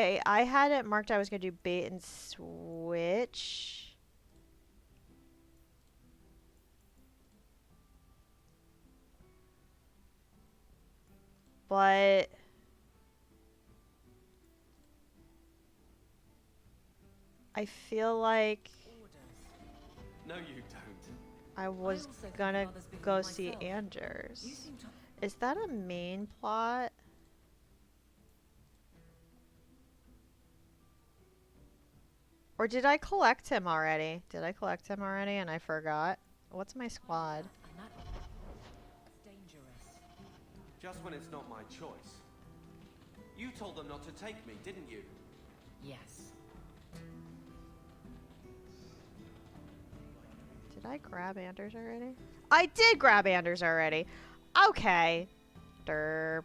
Okay, I had it marked I was going to do bait and switch. But I feel like No, you don't. I was gonna go see Anders. Is that a main plot? Or did I collect him already? Did I collect him already and I forgot? What's my squad? Just when it's not my choice. You told them not to take me, didn't you? Yes. Did I grab Anders already? I did grab Anders already. Okay. Derp.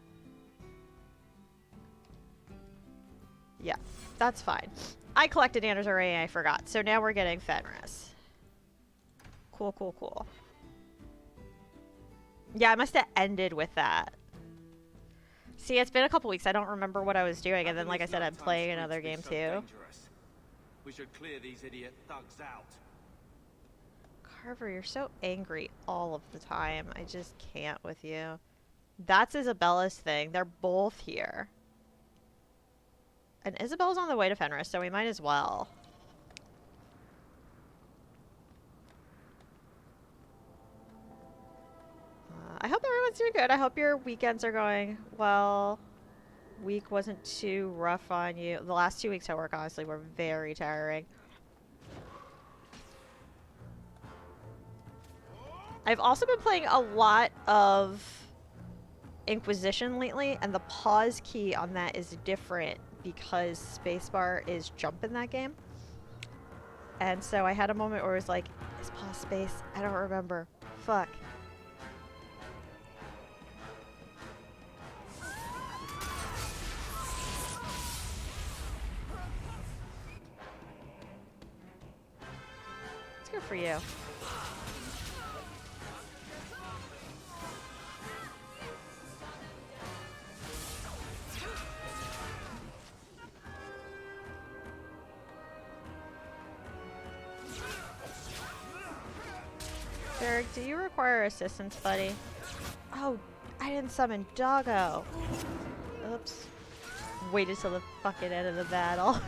Yeah, that's fine. I collected Anders already and I forgot. So now we're getting Fenris. Cool, cool, cool. Yeah, I must have ended with that. See, it's been a couple weeks. I don't remember what I was doing. And then, like I said, I'm playing another game too. We should clear these idiot thugs out. Carver, you're so angry all of the time. I just can't with you. That's Isabella's thing. They're both here. And Isabella's on the way to Fenris, so we might as well. I hope everyone's doing good. I hope your weekends are going well. Week wasn't too rough on you. The last 2 weeks at work, honestly, were very tiring. I've also been playing a lot of Inquisition lately, and the pause key on that is different because spacebar is jump in that game. And so I had a moment where it was like, is pause space? I don't remember. Fuck. It's good for you. Derek, do you require assistance, buddy? Oh, I didn't summon Doggo. Oops. Waited till the fucking end of the battle.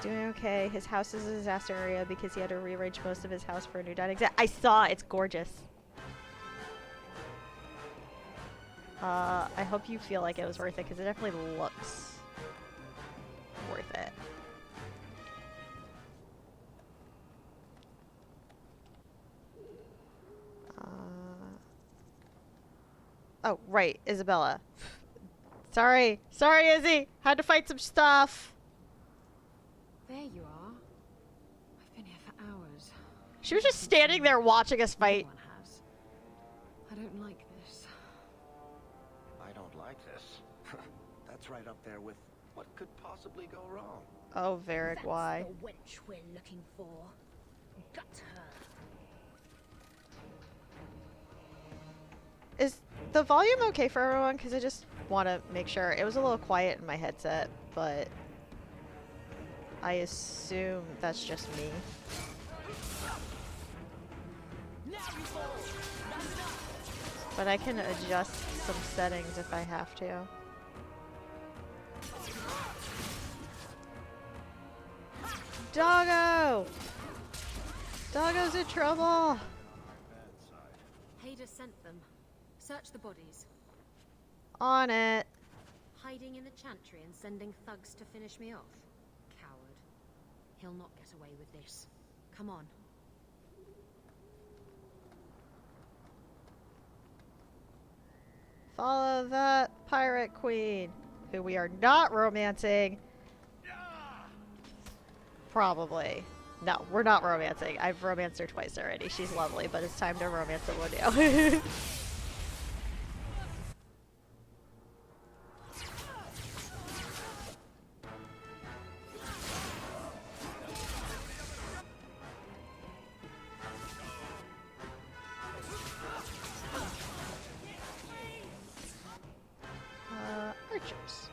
Doing okay. His house is a disaster area because he had to rearrange most of his house for a new dining set. I saw. It's gorgeous. I hope you feel like it was worth it because it definitely looks worth it. Oh, right, Isabella. Sorry. Sorry, Izzy. Had to fight some stuff. There you are. I've been here for hours. She was just standing there watching us fight. No one has. I don't like this. I don't like this. That's right up there with what could possibly go wrong. Oh, Varric, why? That's the wench we're looking for. Gut her. Is the volume okay for everyone? Because I just want to make sure. It was a little quiet in my headset, but I assume that's just me. But I can adjust some settings if I have to. Doggo! Doggo's in trouble! Hader sent them. Search the bodies. On it. Hiding in the chantry and sending thugs to finish me off. Coward. He'll not get away with this. Come on. Follow that pirate queen, who we are not romancing. Probably. No, we're not romancing. I've romanced her twice already. She's lovely, but it's time to romance someone new. chips.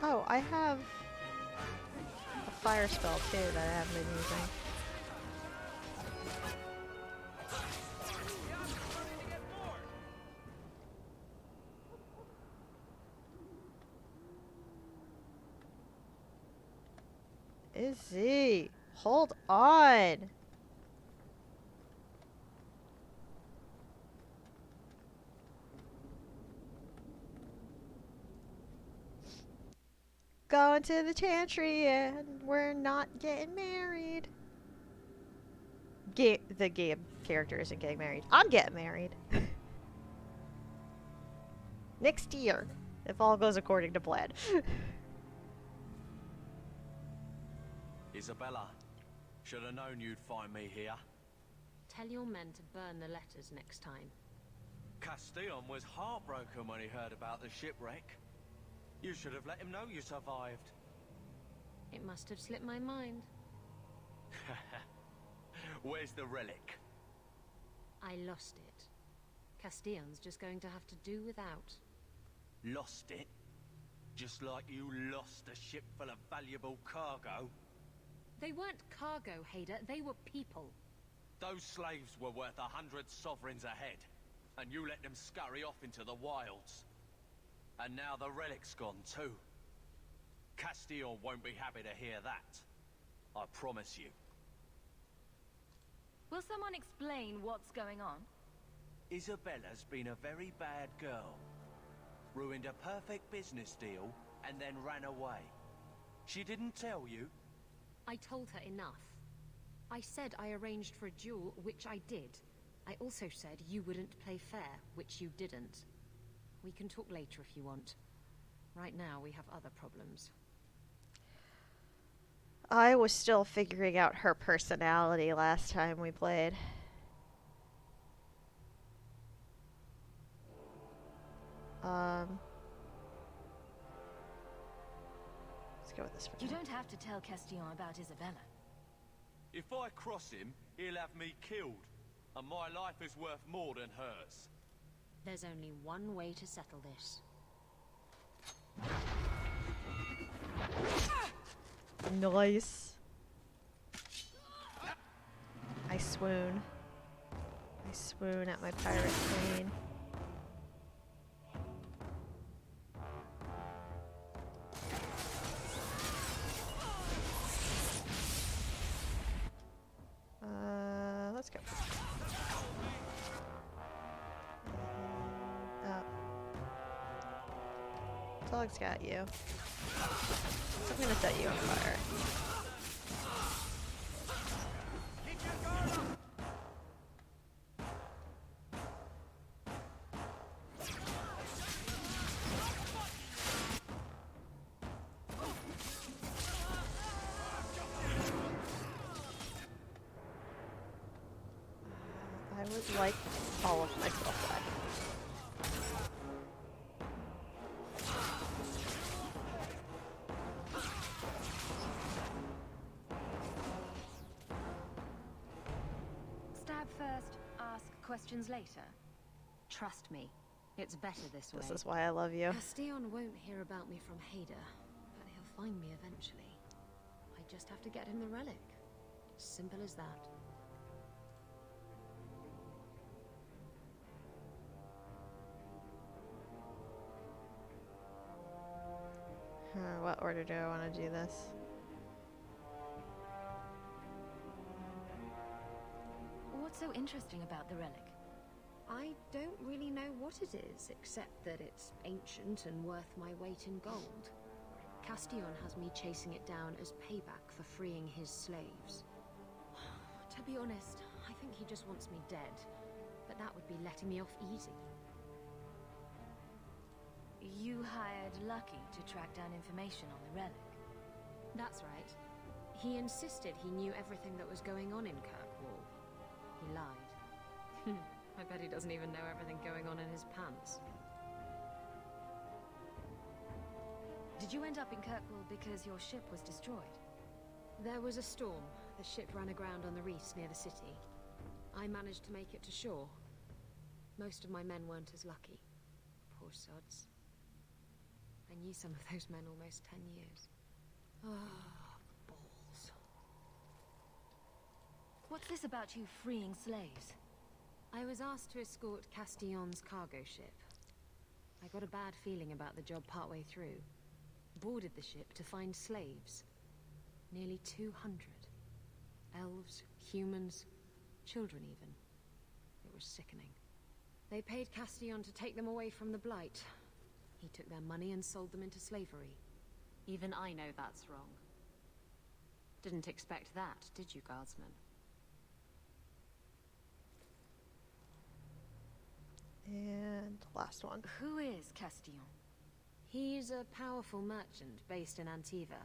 Oh, I have a fire spell too that I haven't been using. Izzy, hold on. Going to the chantry and we're not getting married. The game character isn't getting married. I'm getting married. Next year, if all goes according to plan. Isabella, should have known you'd find me here. Tell your men to burn the letters next time. Castillon was heartbroken when he heard about the shipwreck. You should have let him know you survived. It must have slipped my mind. Where's the relic? I lost it. Castillon's just going to have to do without. Lost it? Just like you lost a ship full of valuable cargo? They weren't cargo, Hader. They were people. Those slaves were worth 100 sovereigns a head, and you let them scurry off into the wilds. And now the relic's gone too. Castillon won't be happy to hear that. I promise you. Will someone explain what's going on? Isabella's been a very bad girl. Ruined a perfect business deal, and then ran away. She didn't tell you? I told her enough. I said I arranged for a duel, which I did. I also said you wouldn't play fair, which you didn't. We can talk later if you want. Right now, we have other problems. I was still figuring out her personality last time we played. Let's go with this for You now. don't have to tell Castillon about Isabella. If I cross him, he'll have me killed. And my life is worth more than hers. There's only one way to settle this. Nice. I swoon. I swoon at my pirate queen. Let's go. Oh. Dog's got you. So I'm gonna set you on fire. I would like all of myself back. Stab first, ask questions later. Trust me, it's better this way. This is why I love you. Castillon won't hear about me from Hader, but he'll find me eventually. I just have to get him the relic. Simple as that. What order do I want to do this? What's so interesting about the relic? I don't really know what it is, except that it's ancient and worth my weight in gold. Castillon has me chasing it down as payback for freeing his slaves. To be honest, I think he just wants me dead, but that would be letting me off easy. You hired Lucky to track down information on the relic. That's right. He insisted he knew everything that was going on in Kirkwall. He lied. I bet he doesn't even know everything going on in his pants. Did you end up in Kirkwall because your ship was destroyed? There was a storm. The ship ran aground on the reefs near the city. I managed to make it to shore. Most of my men weren't as lucky. Poor sods. I knew some of those men almost 10 years. Ah, balls. What's this about you freeing slaves? I was asked to escort Castillon's cargo ship. I got a bad feeling about the job partway through. Boarded the ship to find slaves. Nearly 200. Elves, humans, children even. It was sickening. They paid Castillon to take them away from the Blight. He took their money and sold them into slavery. Even I know that's wrong. Didn't expect that, did you, Guardsman? And last one. Who is Castillon? He's a powerful merchant based in Antiva.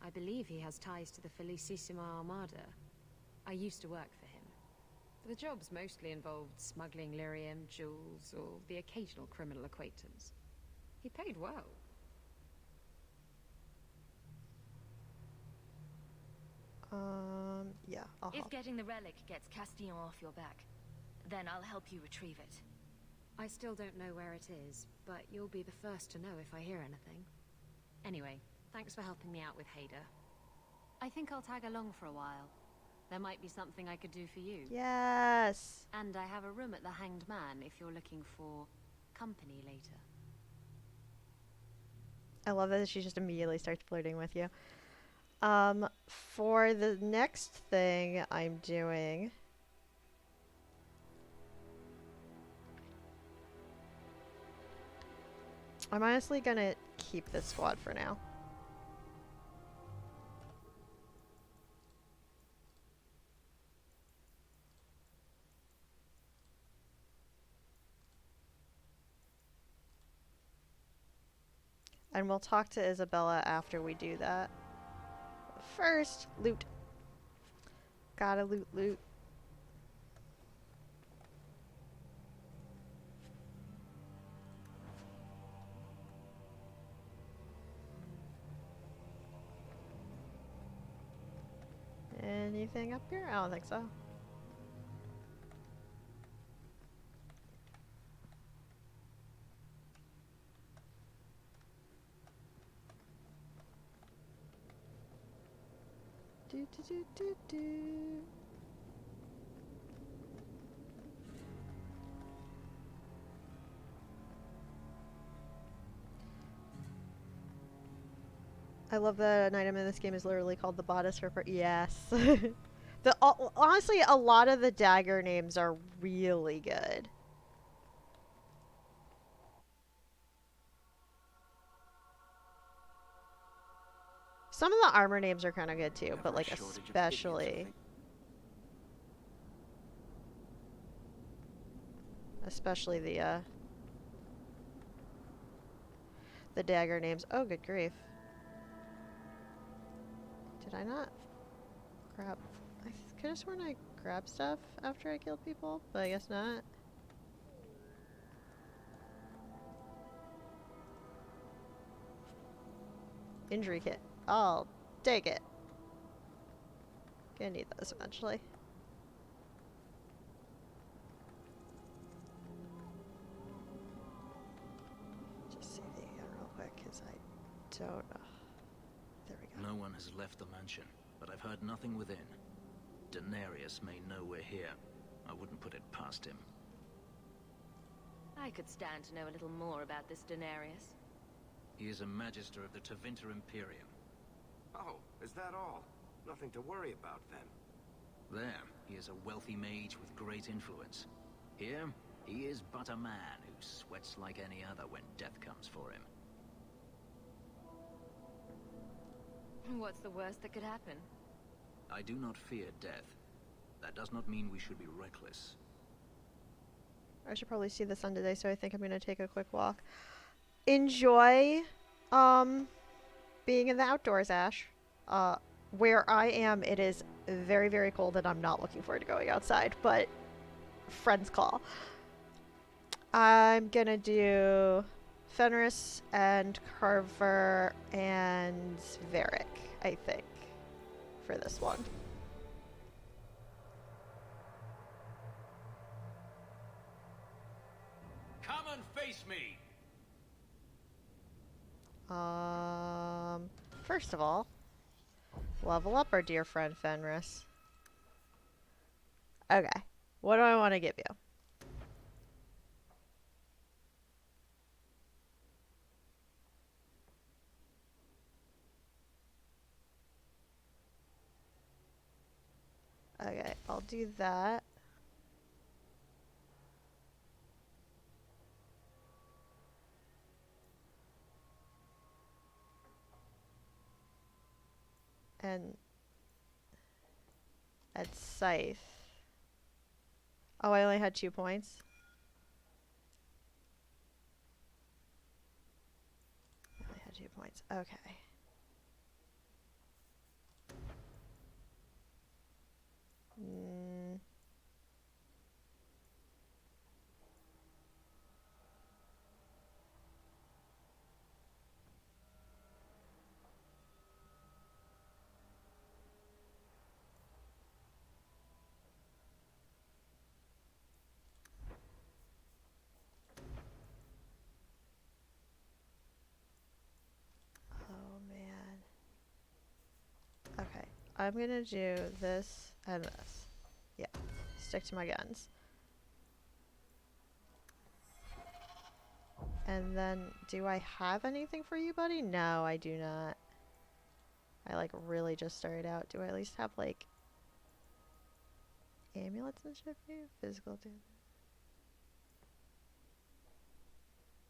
I believe he has ties to the Felicissima Armada. I used to work for him. The jobs mostly involved smuggling lyrium, jewels, or the occasional criminal acquaintance. He paid well. Yeah, I'll If help. getting the relic gets Castillon off your back, then I'll help you retrieve it. I still don't know where it is, but you'll be the first to know if I hear anything. Anyway, thanks for helping me out with Hader. I think I'll tag along for a while. There might be something I could do for you. Yes! And I have a room at the Hanged Man if you're looking for company later. I love that she just immediately starts flirting with you. For the next thing I'm doing... I'm honestly gonna keep this squad for now. And we'll talk to Isabella after we do that. First, loot. Gotta loot. Anything up here? I don't think so. Do. I love that an item in this game is literally called the bodice for yes. Honestly, a lot of the dagger names are really good. Some of the armor names are kind of good too, but like especially the dagger names. Oh, good grief. Did I not grab? I could have sworn I grabbed stuff after I killed people, but I guess not. Injury kit. I'll take it. Gonna need those eventually. Just see the again real quick, because I don't... there we go. No one has left the mansion, but I've heard nothing within. Denarius may know we're here. I wouldn't put it past him. I could stand to know a little more about this Denarius. He is a magister of the Tevinter Imperium. Oh, is that all? Nothing to worry about then. There, he is a wealthy mage with great influence. Here, he is but a man who sweats like any other when death comes for him. What's the worst that could happen? I do not fear death. That does not mean we should be reckless. I should probably see the sun today, so I think I'm gonna take a quick walk. Enjoy being in the outdoors, Ash. Where I am, it is very, very cold, and I'm not looking forward to going outside, but friends call. I'm gonna do Fenris and Carver and Varric, I think, for this one. and face me. First of all, level up our dear friend Fenris. Okay, what do I want to give you? Okay, I'll do that. And at Scythe. Oh, I only had 2 points. I only had 2 points. Okay. Mm. Oh man. Okay, I'm gonna do this and this. Yeah, stick to my guns. And then, do I have anything for you, buddy? No, I do not. I like really just started out. Do I at least have like amulets and shit for you? Physical damage.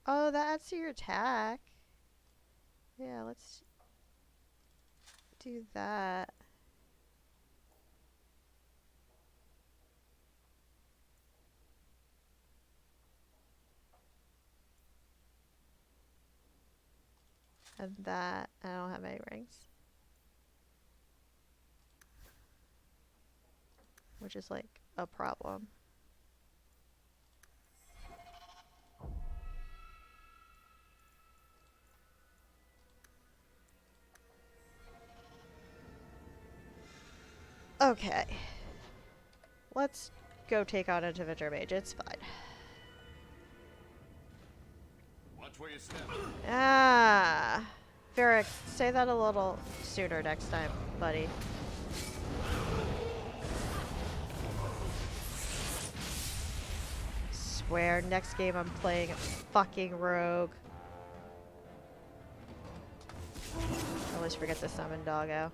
Oh, that adds to your attack. Yeah, let's do that. And that, I don't have any rings. Which is like a problem. Okay. Let's go take on Interventor Mage. It's fine. Watch where you step. Ah. Varric, say that a little sooner next time, buddy. Swear, next game I'm playing fucking rogue. I always forget to summon doggo.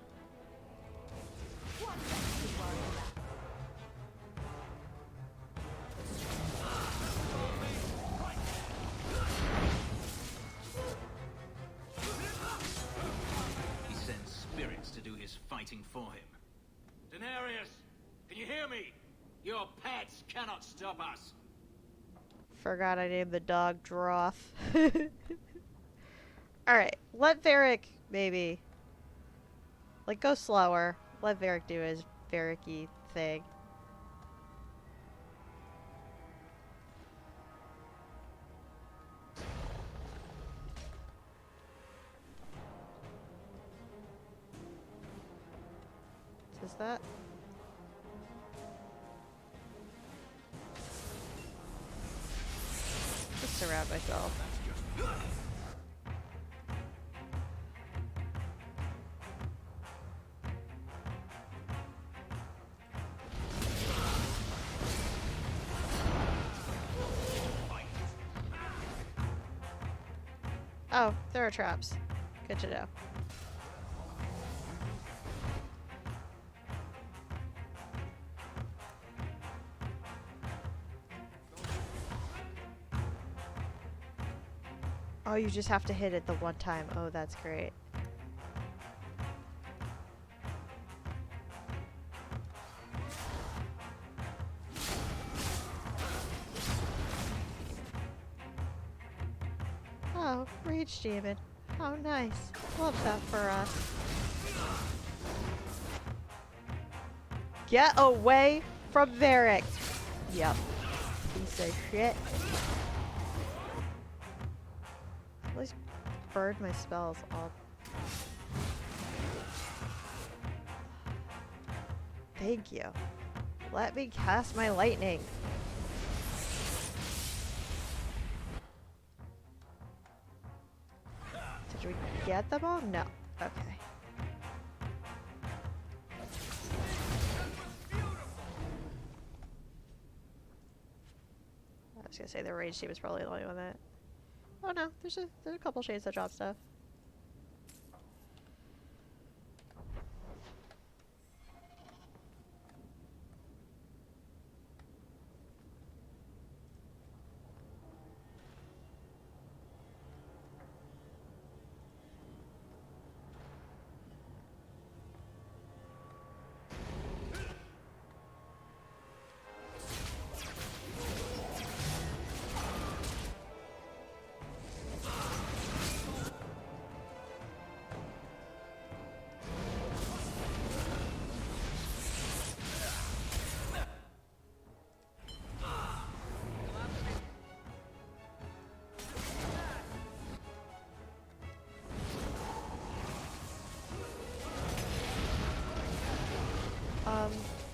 He sends spirits to do his fighting for him. Daenerys, can you hear me? Your pets cannot stop us. Forgot I named the dog Droth. Alright, let Varric maybe. Like, go slower. Let Varric do his Varric-y thing. Is that? Just surround myself. Oh, there are traps. Good to know. Oh, you just have to hit it the one time. Oh, that's great. Oh, Rage Demon. How nice. Love that for us. Get away from Varric. Yep. Piece of shit. At least burned my spells all. Thank you. Let me cast my lightning. Did we get them all? No. Okay. I was gonna say the rage team was probably the only one that. Oh no, there's a couple shades that drop stuff.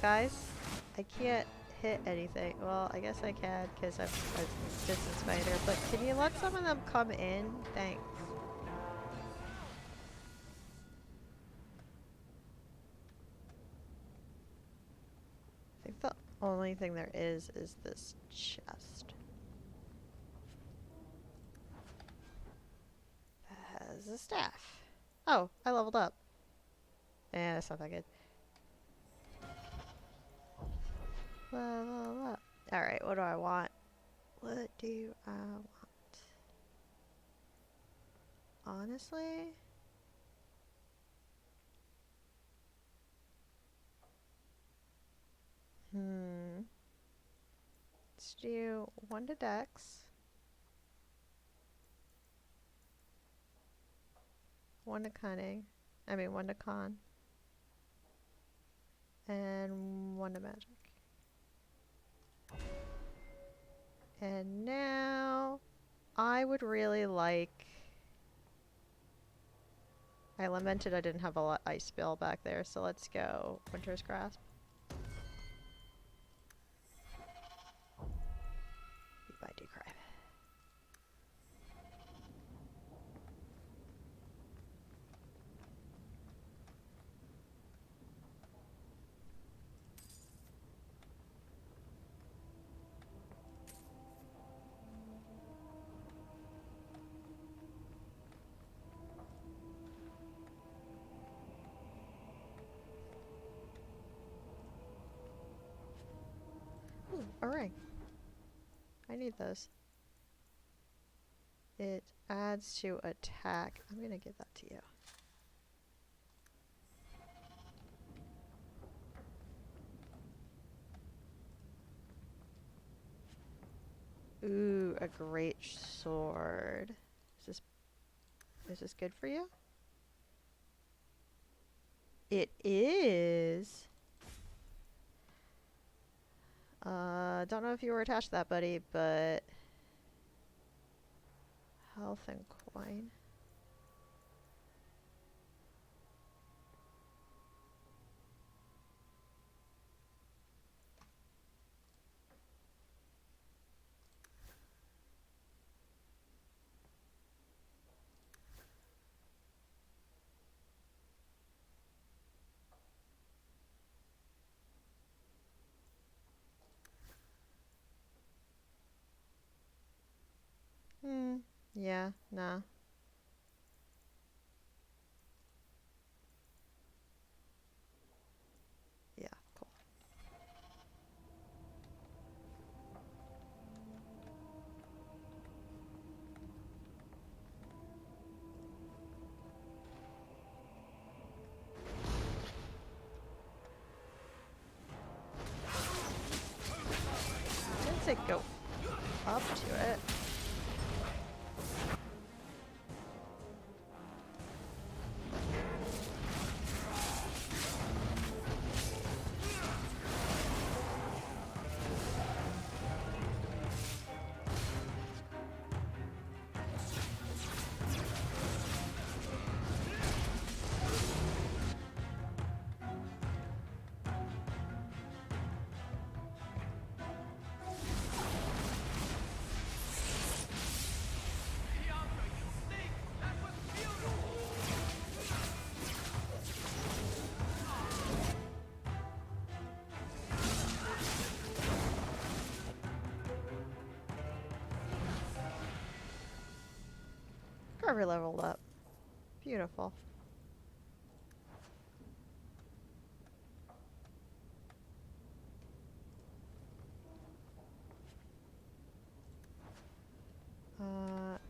Guys, I can't hit anything. Well, I guess I can because I'm a distance fighter, but can you let some of them come in? Thanks. I think the only thing there is this chest. That has a staff. Oh, I leveled up. Yeah, that's not that good. Level up. Alright, what do I want? What do I want? Honestly? Let's do 1 to Dex. 1 to Cunning. I mean 1 to Con. And 1 to Magic. And now I would really like. I lamented I didn't have a lot ice spell back there, so let's go Winter's Grasp. Beat by Decry. Ooh, a ring. I need those. It adds to attack. I'm gonna give that to you. Ooh, a great sword. Is this good for you? It is. Don't know if you were attached to that, buddy, but health and coin. Yeah, nah. Yeah, cool. Didn't say go up to it. Carver leveled up. Beautiful.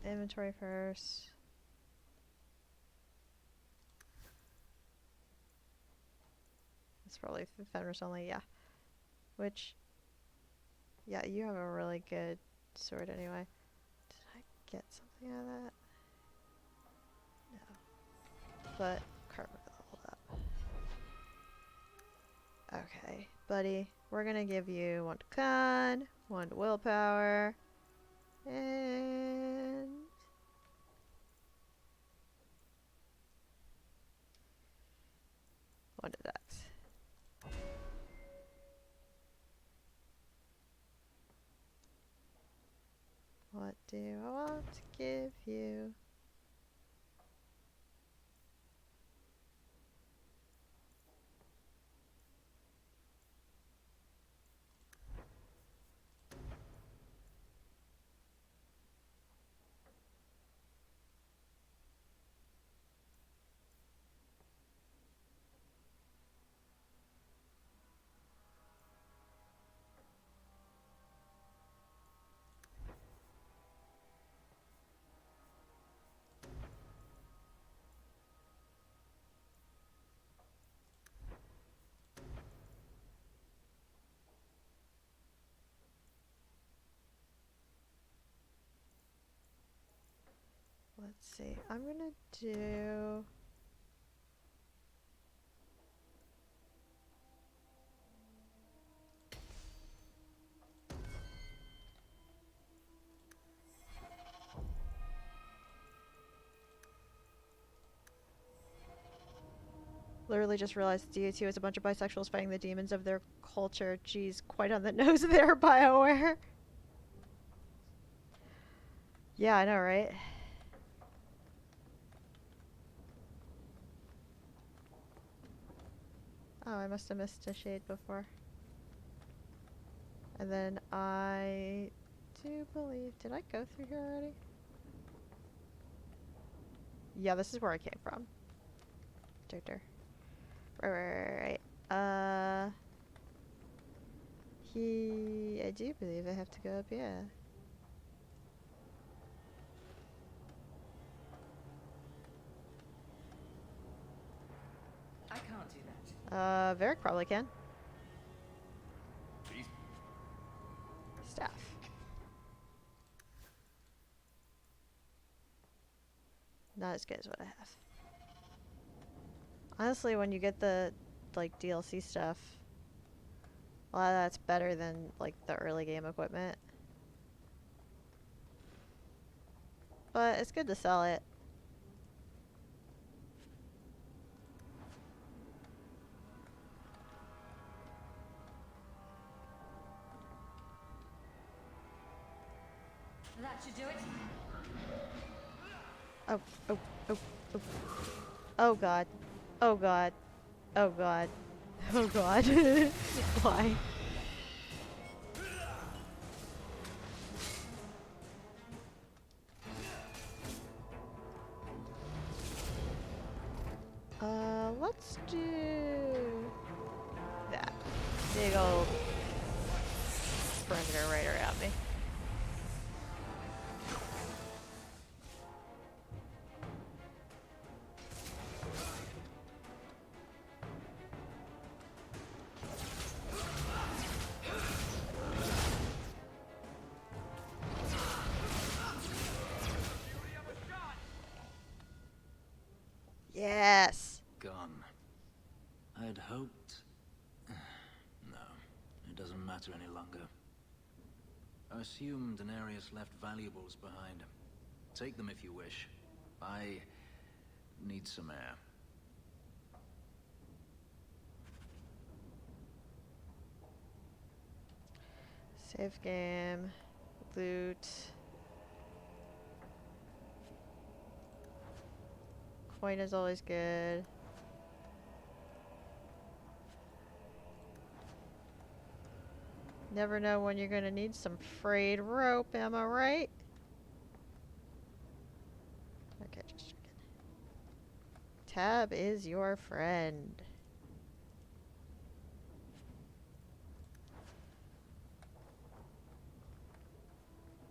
Inventory first. It's probably defenders only, yeah. Which, yeah, you have a really good sword anyway. Did I get something out of that? No. But Carver leveled up. Okay, buddy. We're gonna give you 1 to con, 1 to willpower, and 1 to dex. What do I want to give you? Let's see. I'm gonna do... Literally just realized DA2 is a bunch of bisexuals fighting the demons of their culture. Geez, quite on the nose there, BioWare. Yeah, I know, right? Oh, I must have missed a shade before. And then I do believe... Did I go through here already? Yeah, this is where I came from. Right. I do believe I have to go up, yeah. I can't do that. Varric probably can. Staff. Not as good as what I have. Honestly, when you get the, like, DLC stuff, a lot of that's better than, like, the early game equipment. But it's good to sell it. That should do it. Oh, oh, oh, oh. Oh god. Oh god. Oh god. Oh god. Why? Let's do that. Big old perimeter right around me. Yes. Gone. I'd hoped... No, it doesn't matter any longer. I assume Daenerys left valuables behind. Take them if you wish. I need some air. Save game. Loot. Coin is always good. Never know when you're gonna need some frayed rope, am I right? Okay, Tab is your friend.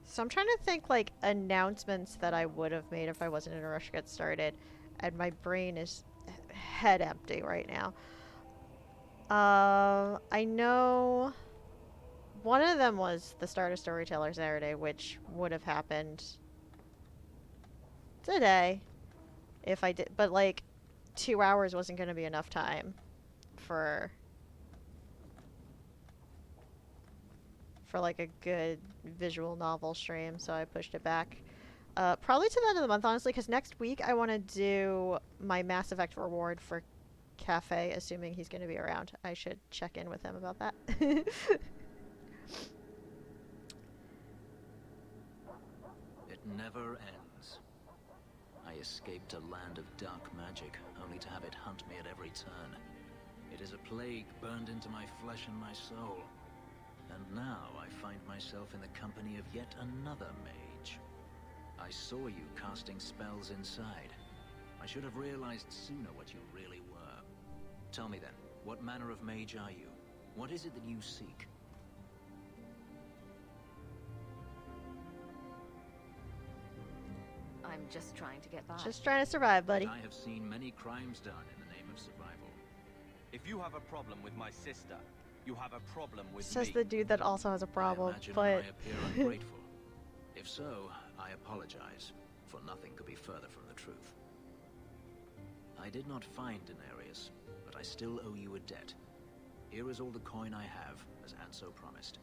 So I'm trying to think, like, announcements that I would have made if I wasn't in a rush to get started. And my brain is head empty right now. I know one of them was the start of Storyteller Saturday, which would have happened today if I did. But, like, 2 hours wasn't going to be enough time for like a good visual novel stream, so I pushed it back. Probably to the end of the month, honestly, because next week I want to do my Mass Effect reward for Cafe, assuming he's going to be around. I should check in with him about that. It never ends. I escaped a land of dark magic, only to have it hunt me at every turn. It is a plague burned into my flesh and my soul. And now I find myself in the company of yet another mage. I saw you casting spells inside. I should have realized sooner what you really were. Tell me then, what manner of mage are you? What is it that you seek? I'm just trying to get by. Just trying to survive, buddy. I have seen many crimes done in the name of survival. If you have a problem with my sister, you have a problem with Says me. the dude that also has a problem, I imagine but... I appear ungrateful. If so, I apologize, for nothing could be further from the truth. I did not find Denarius, but I still owe you a debt. Here is all the coin I have, as Anso promised.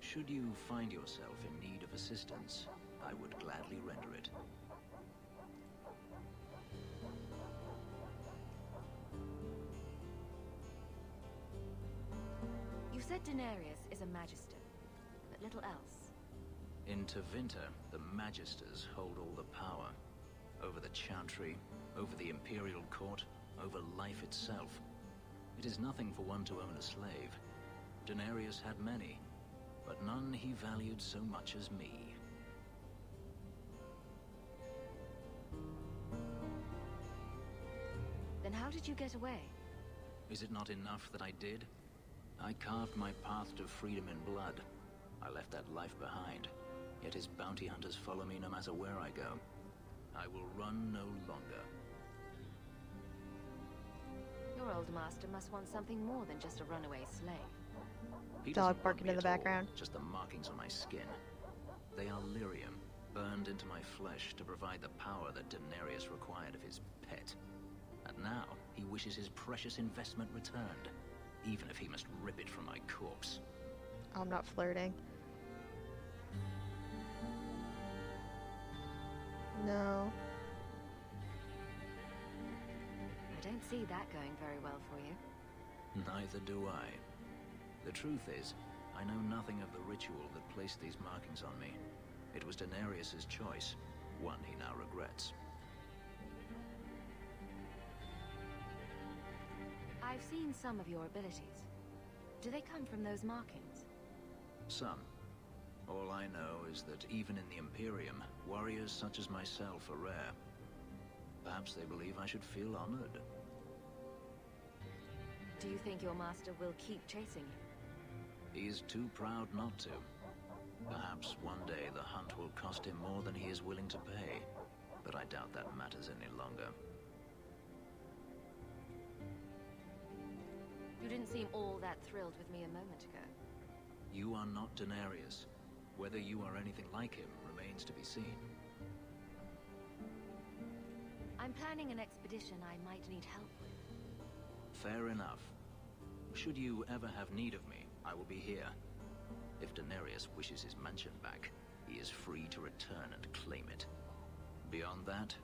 Should you find yourself in need of assistance, I would gladly render it. You said Denarius is a magister, but little else. In Tevinter, the Magisters hold all the power. Over the Chantry, over the Imperial Court, over life itself. It is nothing for one to own a slave. Denarius had many, but none he valued so much as me. Then how did you get away? Is it not enough that I did? I carved my path to freedom in blood. I left that life behind, yet his bounty hunters follow me no matter where I go. I will run no longer. Your old master must want something more than just a runaway slave. He Dog doesn't want barking me in the at all, background. just the markings on my skin. They are lyrium, burned into my flesh to provide the power that Denarius required of his pet. And now, he wishes his precious investment returned, even if he must rip it from my corpse. I'm not flirting. No. I don't see that going very well for you. Neither do I. The truth is, I know nothing of the ritual that placed these markings on me. It was Denarius's choice, one he now regrets. I've seen some of your abilities. Do they come from those markings? Some. All I know is that even in the Imperium, warriors such as myself are rare. Perhaps they believe I should feel honored. Do you think your master will keep chasing you? He is too proud not to. Perhaps one day the hunt will cost him more than he is willing to pay, but I doubt that matters any longer. You didn't seem all that thrilled with me a moment ago. You are not Denarius. Whether you are anything like him remains to be seen. I'm planning an expedition I might need help with. Fair enough. Should you ever have need of me, I will be here. If Denarius wishes his mansion back, he is free to return and claim it. Beyond that,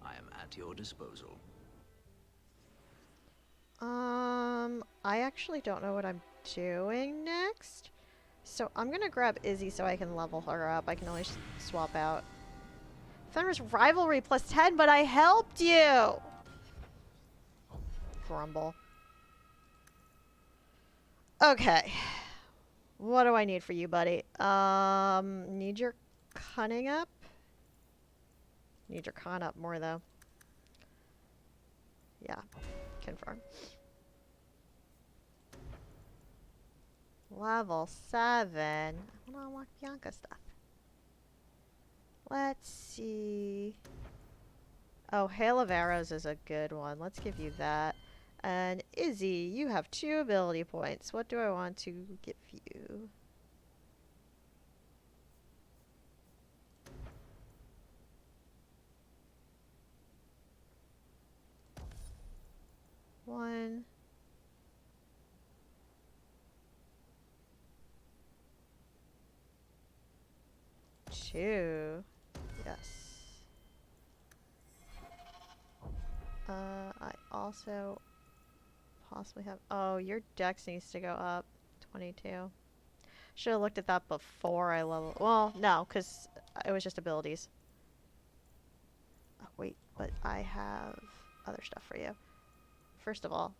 I am at your disposal. I actually don't know what I'm doing next. So I'm gonna grab Izzy so I can level her up. I can always swap out. Fenrir's rivalry plus 10, but I helped you! Grumble. Okay. What do I need for you, buddy? Need your cunning up? Need your con up more, though. Yeah, confirm. Level 7. I want to unlock Bianca stuff. Let's see. Oh, Hail of Arrows is a good one. Let's give you that. And Izzy, you have 2 ability points. What do I want to give you? One. Two. Yes. I also possibly have... Oh, your dex needs to go up. 22. Should have looked at that before I leveled... Well, no, because it was just abilities. Oh, wait, but I have other stuff for you. First of all,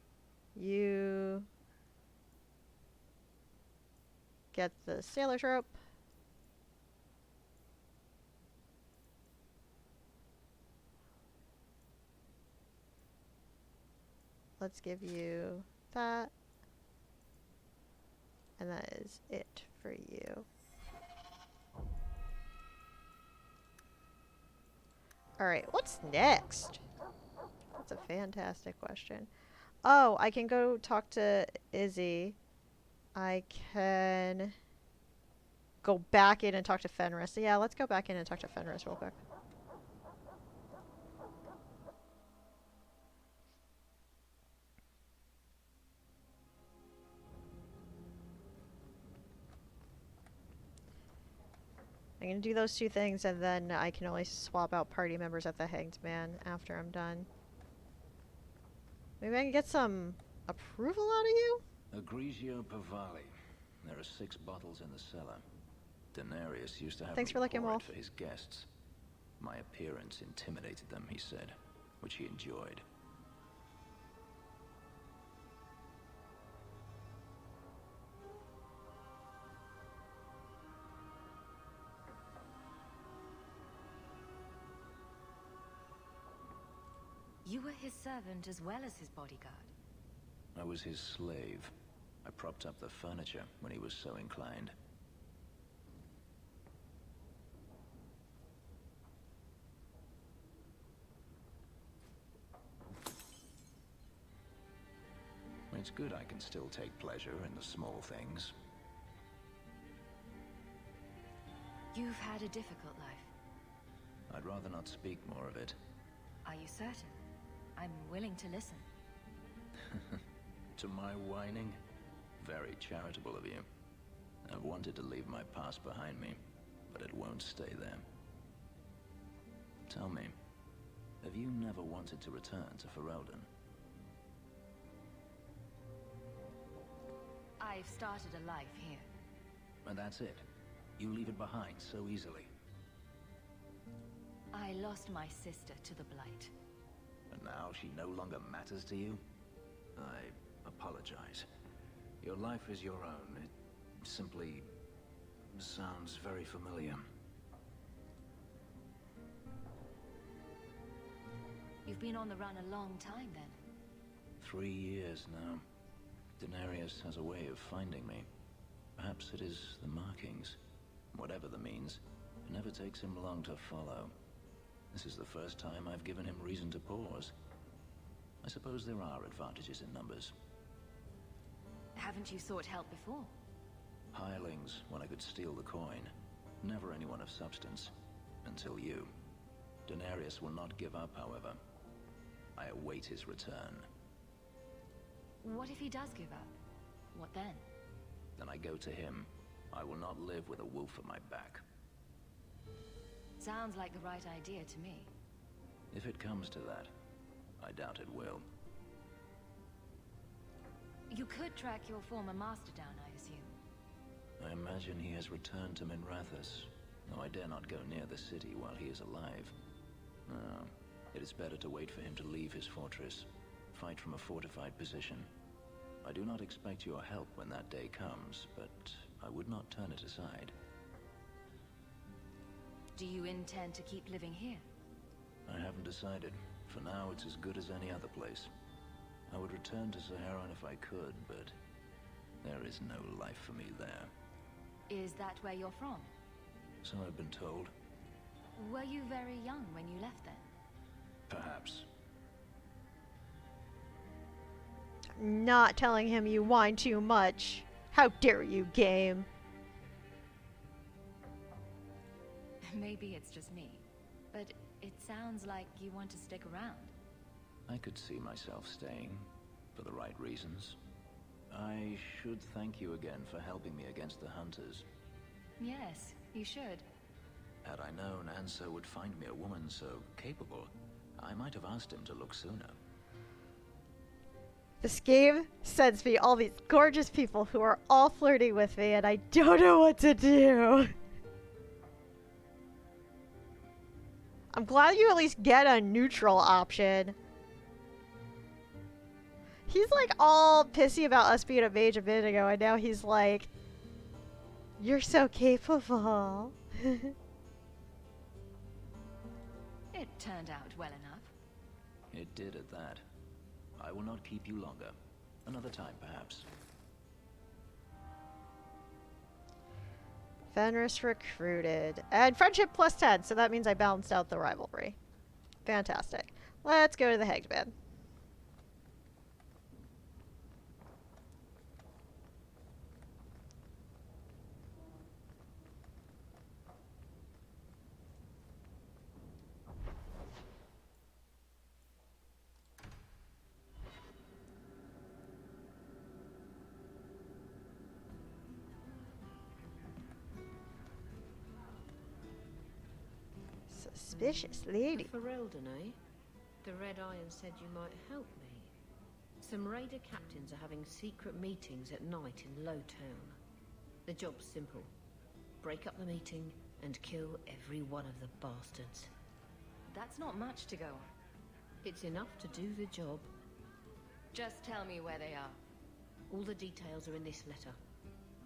you get the sailor's rope. Let's give you that. And that is it for you. Alright, what's next? That's a fantastic question. Oh, I can go talk to Izzy. I can go back in and talk to Fenris. Yeah, let's go back in and talk to Fenris real quick. I'm gonna do those 2 things, and then I can only swap out party members at the Hanged Man after I'm done. Maybe I can get some approval out of you? Egregio Pavali. There are 6 bottles in the cellar. Denarius used to have Thanks me for looking, pour it Wolf. for his guests. My appearance intimidated them, he said, which he enjoyed. You were his servant as well as his bodyguard. I was his slave. I propped up the furniture when he was so inclined. It's good I can still take pleasure in the small things. You've had a difficult life. I'd rather not speak more of it. Are you certain? I'm willing to listen. To my whining? Very charitable of you. I've wanted to leave my past behind me, but it won't stay there. Tell me, have you never wanted to return to Ferelden? I've started a life here. And that's it? You leave it behind so easily? I lost my sister to the Blight. And now she no longer matters to you? I apologize. Your life is your own. It simply sounds very familiar. You've been on the run a long time, then. 3 years now. Denarius has a way of finding me. Perhaps it is the markings. Whatever the means, it never takes him long to follow. This is the first time I've given him reason to pause. I suppose there are advantages in numbers. Haven't you sought help before? Hirelings, when I could steal the coin. Never anyone of substance. Until you. Denarius will not give up, however. I await his return. What if he does give up? What then? Then I go to him. I will not live with a wolf at my back. Sounds like the right idea to me. If it comes to that, I doubt it will. You could track your former master down, I assume. I imagine he has returned to Minrathous, though I dare not go near the city while he is alive. No, it is better to wait for him to leave his fortress, fight from a fortified position. I do not expect your help when that day comes, but I would not turn it aside. Do you intend to keep living here? I haven't decided. For now, it's as good as any other place. I would return to Saharan if I could, but there is no life for me there. Is that where you're from? So I've been told. Were you very young when you left then? Perhaps. Not telling him you whine too much. How dare you, game? Maybe it's just me, but it sounds like you want to stick around. I could see myself staying, for the right reasons. I should thank you again for helping me against the hunters. Yes, you should. Had I known Ansel would find me a woman so capable, I might have asked him to look sooner. This game sends me all these gorgeous people who are all flirting with me, and I don't know what to do. I'm glad you at least get a neutral option. He's like all pissy about us being a mage a minute ago, and now he's like, you're so capable. It turned out well enough. It did at that. I will not keep you longer. Another time, perhaps. Fenris recruited. And friendship plus 10, so that means I balanced out the rivalry. Fantastic. Let's go to the Hanged Man. Suspicious lady. Ferelden, eh? The Red Iron said you might help me. Some raider captains are having secret meetings at night in Low Town. The job's simple. Break up the meeting and kill every one of the bastards. That's not much to go on. It's enough to do the job. Just tell me where they are. All the details are in this letter.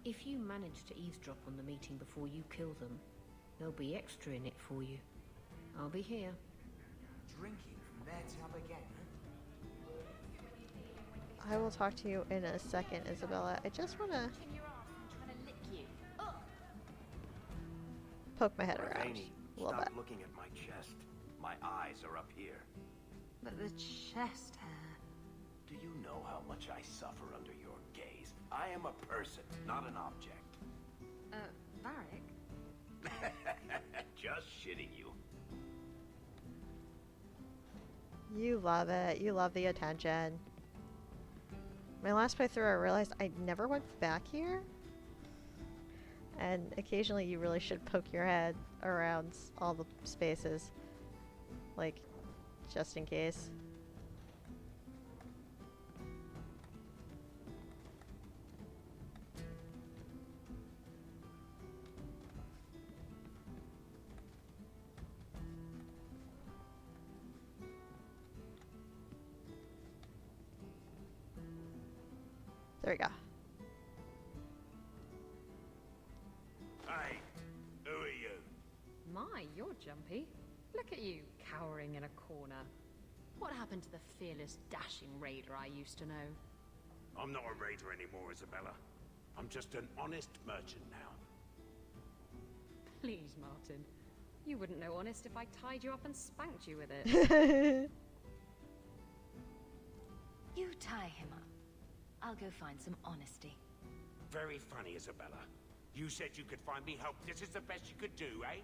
If you manage to eavesdrop on the meeting before you kill them, there'll be extra in it for you. I'll be here. Drinking from their tub again, I will talk to you in a second, Isabella. I just want to poke my head around Ravaney, a little stop bit. looking at my chest. My eyes are up here. But the chest hair... Do you know how much I suffer under your gaze? I am a person, not an object. Varric? Just shitting you. You love it. You love the attention. My last playthrough, I realized I never went back here. And occasionally you really should poke your head around all the spaces. Like, just in case. There we go. Hey, who are you? My, you're jumpy. Look at you, cowering in a corner. What happened to the fearless, dashing raider I used to know? I'm not a raider anymore, Isabella. I'm just an honest merchant now. Please, Martin. You wouldn't know honest if I tied you up and spanked you with it. You tie him up. I'll go find some honesty. Very funny, Isabella. You said you could find me help. This is the best you could do, eh?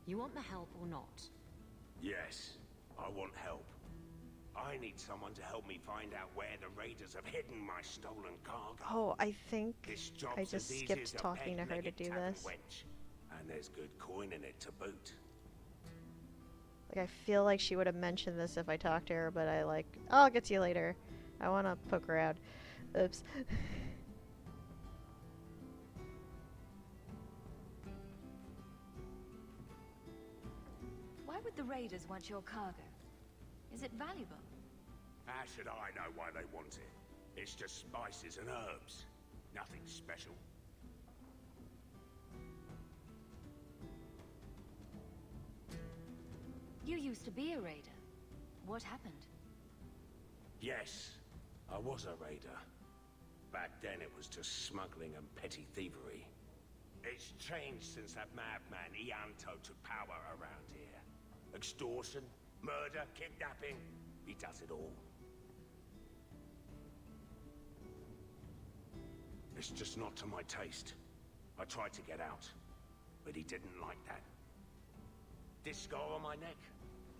You want the help or not? Yes, I want help. I need someone to help me find out where the raiders have hidden my stolen cargo. Oh, I think This job's I just as easy skipped as a talking to her to peg-legged do tavern this. wench. And there's good coin in it to boot. Like, I feel like she would have mentioned this if I talked to her, but I like, oh, I'll get to you later. I want to poke around. Oops. Why would the raiders want your cargo? Is it valuable? How should I know why they want it? It's just spices and herbs. Nothing special. You used to be a raider. What happened? Yes, I was a raider. Back then it was just smuggling and petty thievery. It's changed since that madman Ianto took power around here. Extortion, murder, kidnapping, he does it all. It's just not to my taste. I tried to get out, but he didn't like that. This scar on my neck,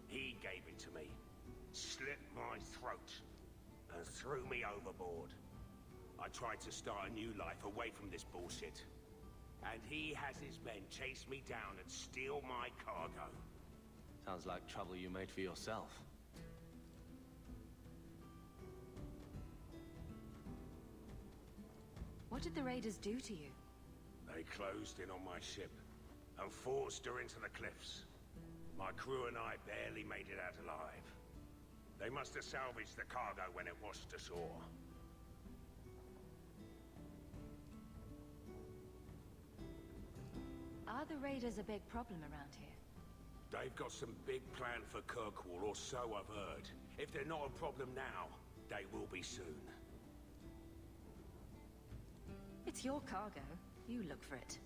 he gave it to me, slit my throat, and threw me overboard. I tried to start a new life away from this bullshit. And he has his men chase me down and steal my cargo. Sounds like trouble you made for yourself. What did the raiders do to you? They closed in on my ship and forced her into the cliffs. My crew and I barely made it out alive. They must have salvaged the cargo when it washed ashore. Are the raiders a big problem around here? They've got some big plan for Kirkwall, or so I've heard. If they're not a problem now, they will be soon. It's your cargo. You look for it.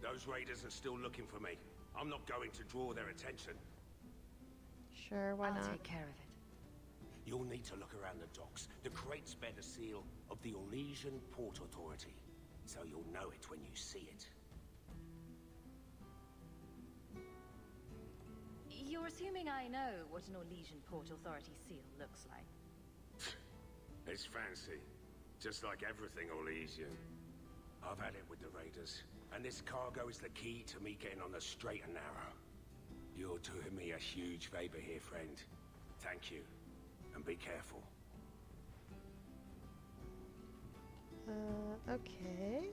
Those raiders are still looking for me. I'm not going to draw their attention. Sure, why I'll not? take care of it. You'll need to look around the docks. The crates bear the seal of the Orlesian Port Authority, so you'll know it when you see it. You're assuming I know what an Orlesian Port Authority seal looks like. It's fancy. Just like everything Orlesian. I've had it with the raiders, and this cargo is the key to me getting on the straight and narrow. You're doing me a huge favor here, friend. Thank you, and be careful. Okay.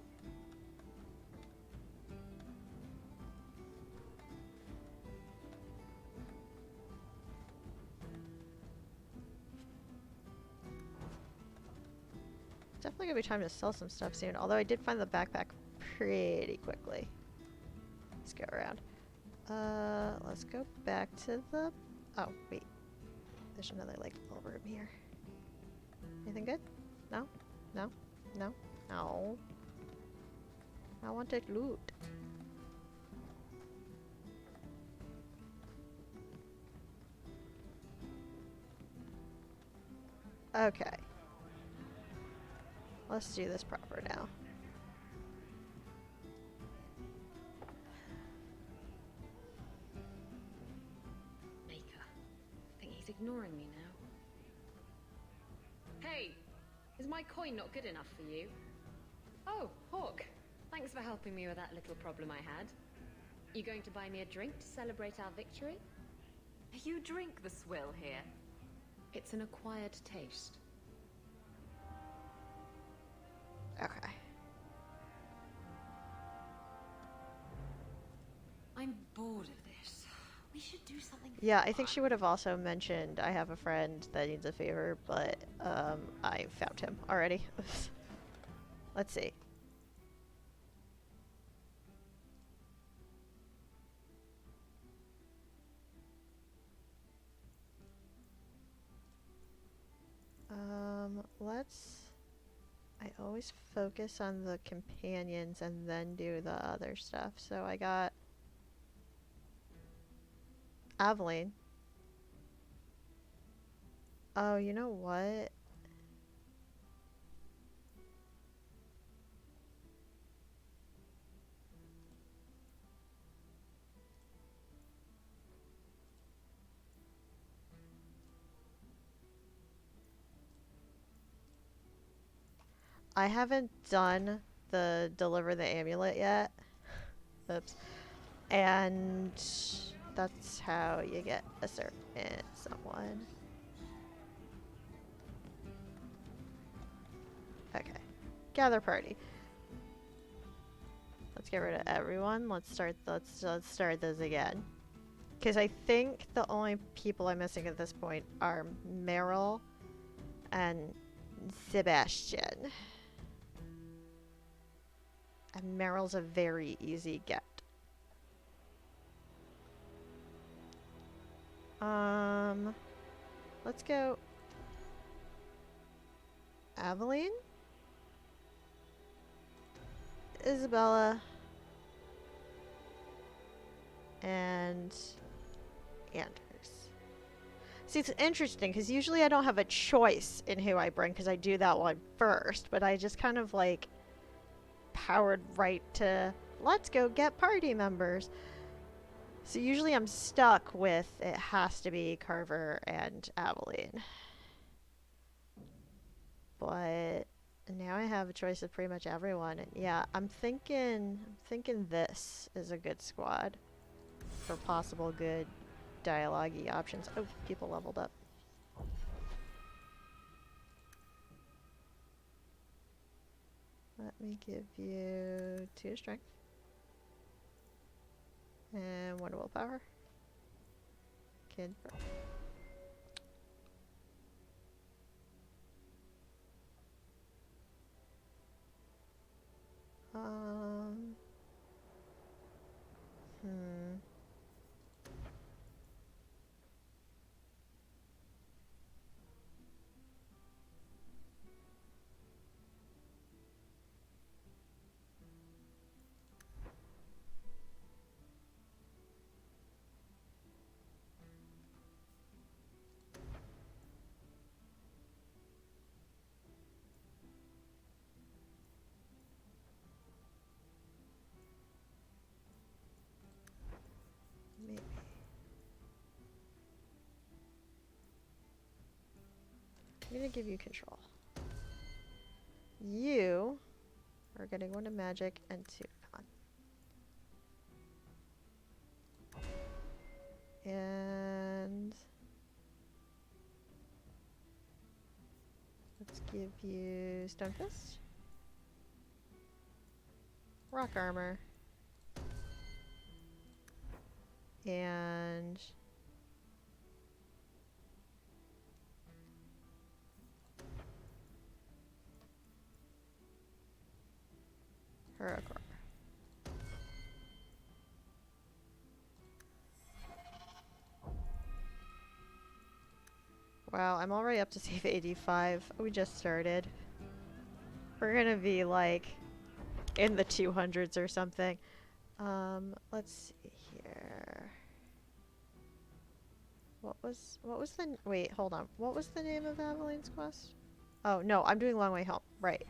Definitely gonna be time to sell some stuff soon, although I did find the backpack pretty quickly. Let's go around. Let's go back to the... Oh, wait. There's another, like, little room here. Anything good? No? No? No? No. I want to loot. Okay. Let's do this proper now. Maker. I think he's ignoring me now. Hey! Is my coin not good enough for you? Oh, Hawk. Thanks for helping me with that little problem I had. You going to buy me a drink to celebrate our victory? You drink the swill here. It's an acquired taste. Okay. I'm bored of this. We should do something Yeah, I think she would have also mentioned I have a friend that needs a favor, but I found him already. Let's see. I always focus on the companions and then do the other stuff. So I got Aveline. Oh, you know what? I haven't done the deliver the amulet yet. Oops. And that's how you get a certain someone. Okay. Gather party. Let's get rid of everyone. Let's start this again. Because I think the only people I'm missing at this point are Meryl and Sebastian. And Meryl's a very easy get. Let's go Aveline, Isabella, and Anders. See, it's interesting because usually I don't have a choice in who I bring because I do that one first, but I just kind of like powered right to let's go get party members. So usually I'm stuck with it has to be Carver and Aveline. But now I have a choice of pretty much everyone. And yeah, I'm thinking this is a good squad for possible good dialogue-y options. Oh, people leveled up. Let me give you 2 strength. And 1 willpower. Kid. Hmm. Maybe. I'm gonna give you control. You are getting 1 to magic and 2 to con. And let's give you Stone Fist, Rock Armor, and Hurricane. Wow, I'm already up to save 85. We just started. We're gonna be like in the 200s or something. Let's see here. What was the wait, hold on. What was the name of Aveline's quest? Oh, no, I'm doing Long Way Home. Right.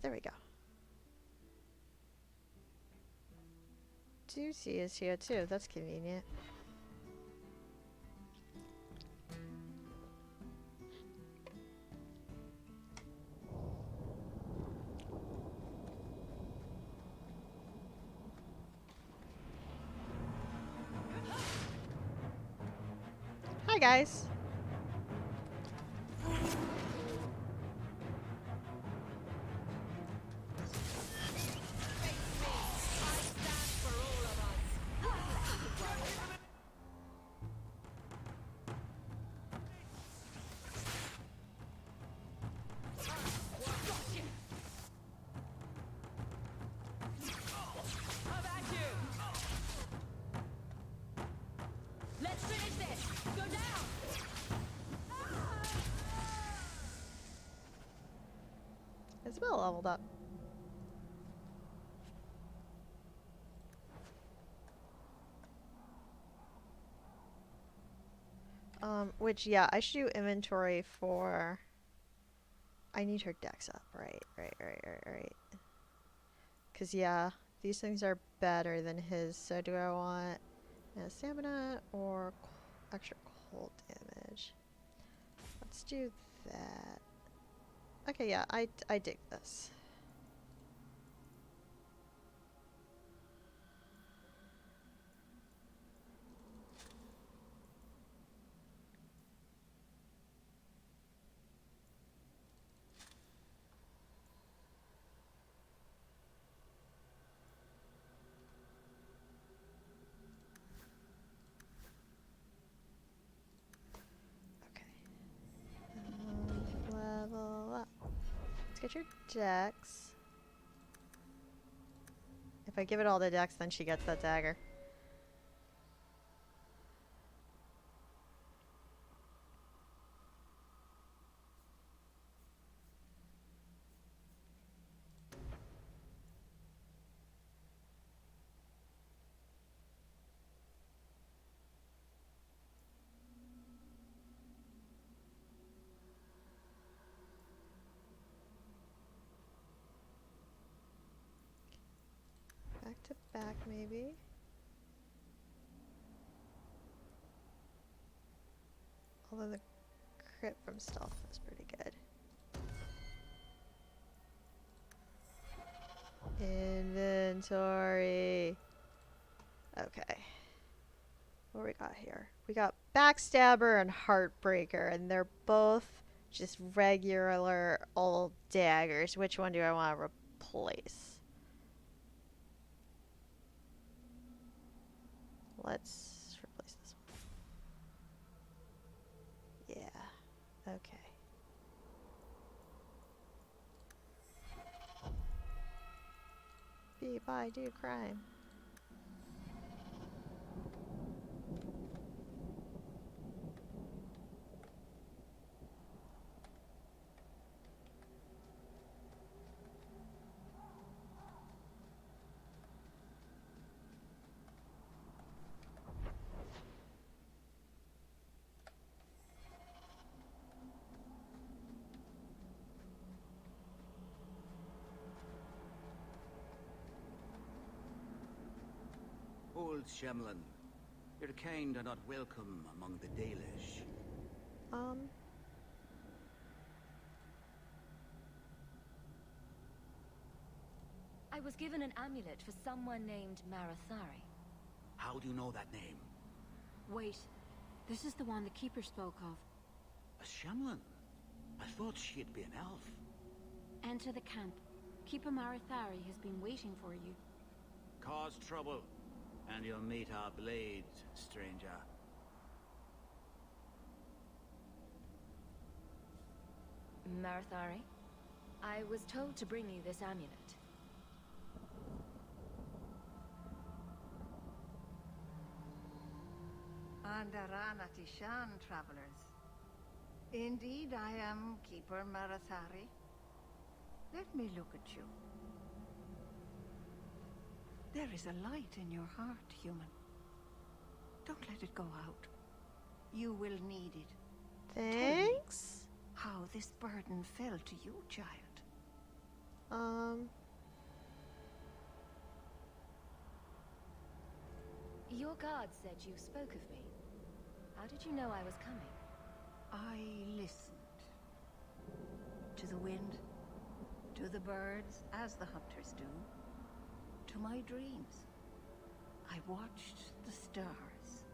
There we go. Juicy is here too. That's convenient. Hi, guys. Let's finish this! Go down! Isabel leveled up. Which, yeah, I should do inventory for... I need her dex up. Right. Because, yeah, these things are better than his. So do I want stamina or extra cold damage? Let's do that. Okay, yeah, I dig this. Level up. Let's get your dex. If I give it all the dex, then she gets that dagger. back, maybe. Although the crit from stealth is pretty good. Inventory. Okay. What do we got here? We got Backstabber and Heartbreaker, and they're both just regular old daggers. Which one do I want to replace? Let's replace this one. Yeah. Okay. Beep, I do crime. Old Shemlin, your kind are not welcome among the Dalish. I was given an amulet for someone named Marathari. How do you know that name? Wait, this is the one the Keeper spoke of. A Shemlin? I thought she'd be an elf. Enter the camp. Keeper Marathari has been waiting for you. Cause trouble, and you'll meet our blades, stranger. Marathari, I was told to bring you this amulet. Andarana Tishan, travelers. Indeed, I am Keeper Marathari. Let me look at you. There is a light in your heart, human. Don't let it go out. You will need it. Thanks. How this burden fell to you, child. Your guard said you spoke of me. How did you know I was coming? I listened. To the wind, to the birds, as the hunters do. To my dreams. I watched the stars.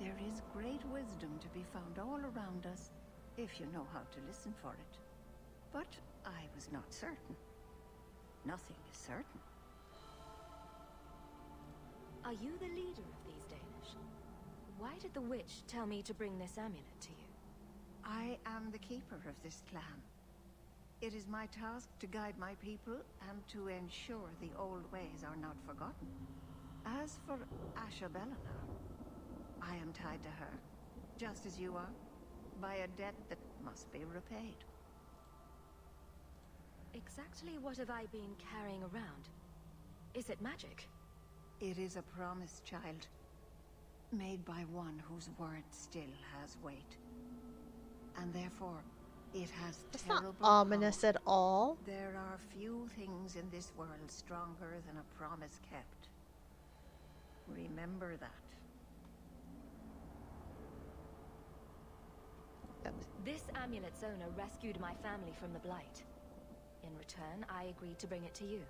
There is great wisdom to be found all around us, if you know how to listen for it. But I was not certain. Nothing is certain. Are you the leader of these Danish? Why did the witch tell me to bring this amulet to you? I am the keeper of this clan. It is my task to guide my people and to ensure the old ways are not forgotten. As for Asha Belena, I am tied to her, just as you are, by a debt that must be repaid. Exactly what have I been carrying around? Is it magic? It is a promise, child. Made by one whose word still has weight. And therefore, it has That's terrible not ominous power. at all. There are few things in this world stronger than a promise kept. Remember that. This amulet's owner rescued my family from the Blight. In return, I agreed to bring it to you.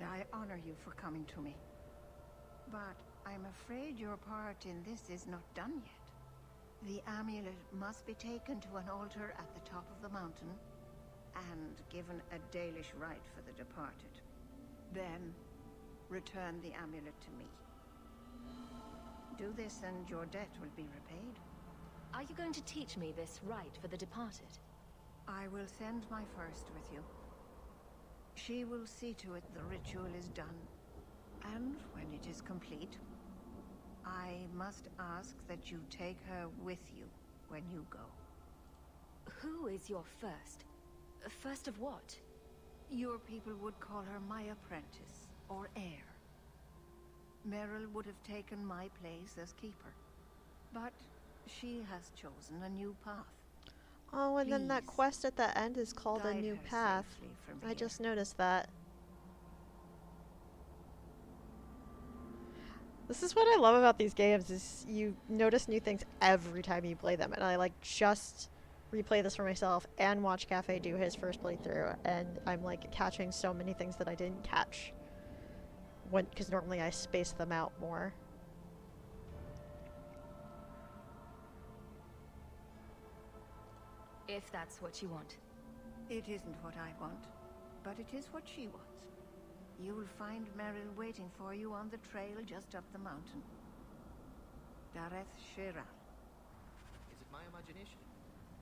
I honor you for coming to me. But I'm afraid your part in this is not done yet. The amulet must be taken to an altar at the top of the mountain and given a Dalish rite for the departed. Then, return the amulet to me. Do this and your debt will be repaid. Are you going to teach me this rite for the departed? I will send my first with you. She will see to it the ritual is done. And when it is complete, I must ask that you take her with you when you go. Who is your first? First of what? Your people would call her my apprentice, or heir. Meryl would have taken my place as keeper. But she has chosen a new path. Oh, and then that Please, quest at the end is called A guide New her Path. safely from I here. just noticed that. This is what I love about these games, is you notice new things every time you play them. And I like just replay this for myself and watch Cafe do his first playthrough, and I'm like catching so many things that I didn't catch because normally I space them out more. If that's what you want. It isn't what I want, but it is what she wants. You'll find Meryl waiting for you on the trail just up the mountain. Dareth Shiral. Is it my imagination?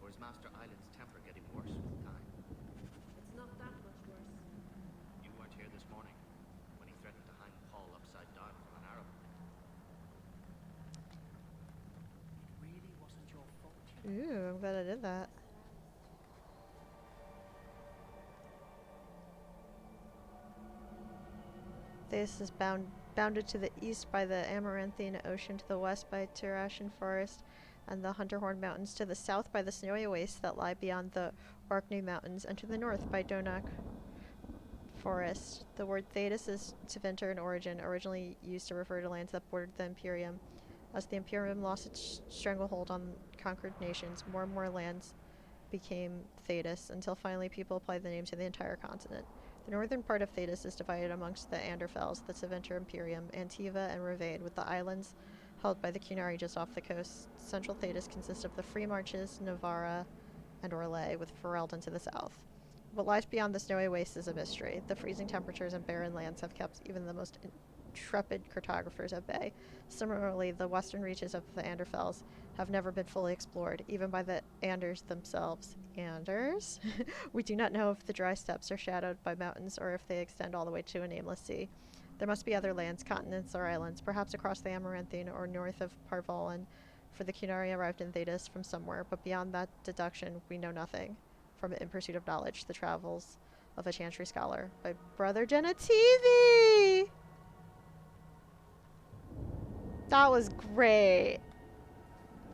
Or is Master Island's temper getting worse with time? It's not that much worse. You weren't here this morning, when he threatened to hang Paul upside down from an arrow. It really wasn't your fault. Ooh, I'm glad I did that. This is bounded to the east by the Amaranthine Ocean, to the west by Tirashen Forest, and the Hunterhorn Mountains, to the south by the snowy wastes that lie beyond the Orkney Mountains, and to the north by Donak Forest. The word Thetis is Tevinter in origin, originally used to refer to lands that bordered the Imperium. As the Imperium lost its stranglehold on conquered nations, more and more lands became Thetis, until finally people applied the name to the entire continent. The northern part of Thetis is divided amongst the Anderfels, the Tevinter Imperium, Antiva, and Revade, with the islands held by the Cunari just off the coast. Central Thetis consists of the Free Marches, Navarra, and Orlais, with Ferelden to the south. What lies beyond the snowy wastes is a mystery. The freezing temperatures and barren lands have kept even the most intrepid cartographers at bay. Similarly, the western reaches of the Anderfels have never been fully explored, even by the Anders themselves. Anders? We do not know if the dry steppes are shadowed by mountains or if they extend all the way to a nameless sea. There must be other lands, continents, or islands, perhaps across the Amaranthine or north of Parvolan, for the Cunari arrived in Thetis from somewhere, but beyond that deduction, we know nothing. From In Pursuit of Knowledge, The Travels of a Chantry Scholar, by Brother Genetivi! That was great.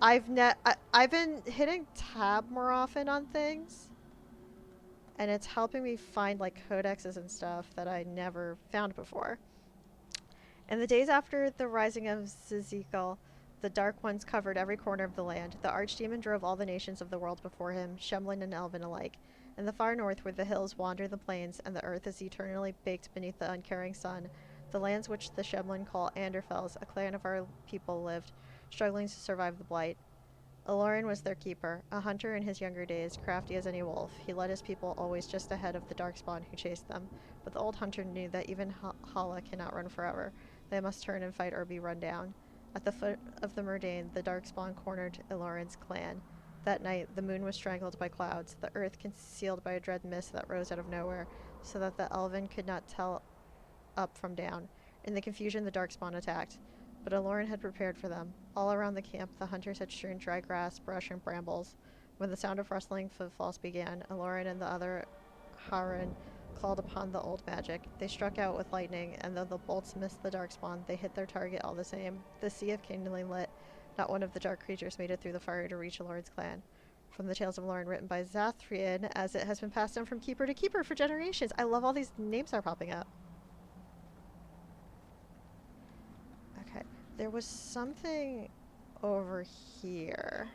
I've been hitting tab more often on things, and it's helping me find like codexes and stuff that I never found before. In the days after the rising of Zizikal, the Dark Ones covered every corner of the land. The Archdemon drove all the nations of the world before him, Shemlin and Elven alike. In the far north, where the hills wander the plains, and the earth is eternally baked beneath the uncaring sun, the lands which the Shemlin call Anderfels, a clan of our people lived, struggling to survive the blight. Aloran was their keeper, a hunter in his younger days, crafty as any wolf. He led his people always just ahead of the Darkspawn who chased them. But the old hunter knew that even Hala cannot run forever. They must turn and fight or be run down. At the foot of the Murdain, the Darkspawn cornered Iloran's clan. That night, the moon was strangled by clouds, the earth concealed by a dread mist that rose out of nowhere, so that the Elven could not tell up from down. In the confusion, the Darkspawn attacked. But Aloran had prepared for them. All around the camp, the hunters had strewn dry grass, brush, and brambles. When the sound of rustling footfalls began, Aloran and the other Haran called upon the old magic. They struck out with lightning, and though the bolts missed the Darkspawn, they hit their target all the same. The sea of kindling lit. Not one of the dark creatures made it through the fire to reach Aloran's clan. From the Tales of Aloran, written by Zathrian, as it has been passed down from keeper to keeper for generations. I love all these names are popping up. Okay, there was something over here.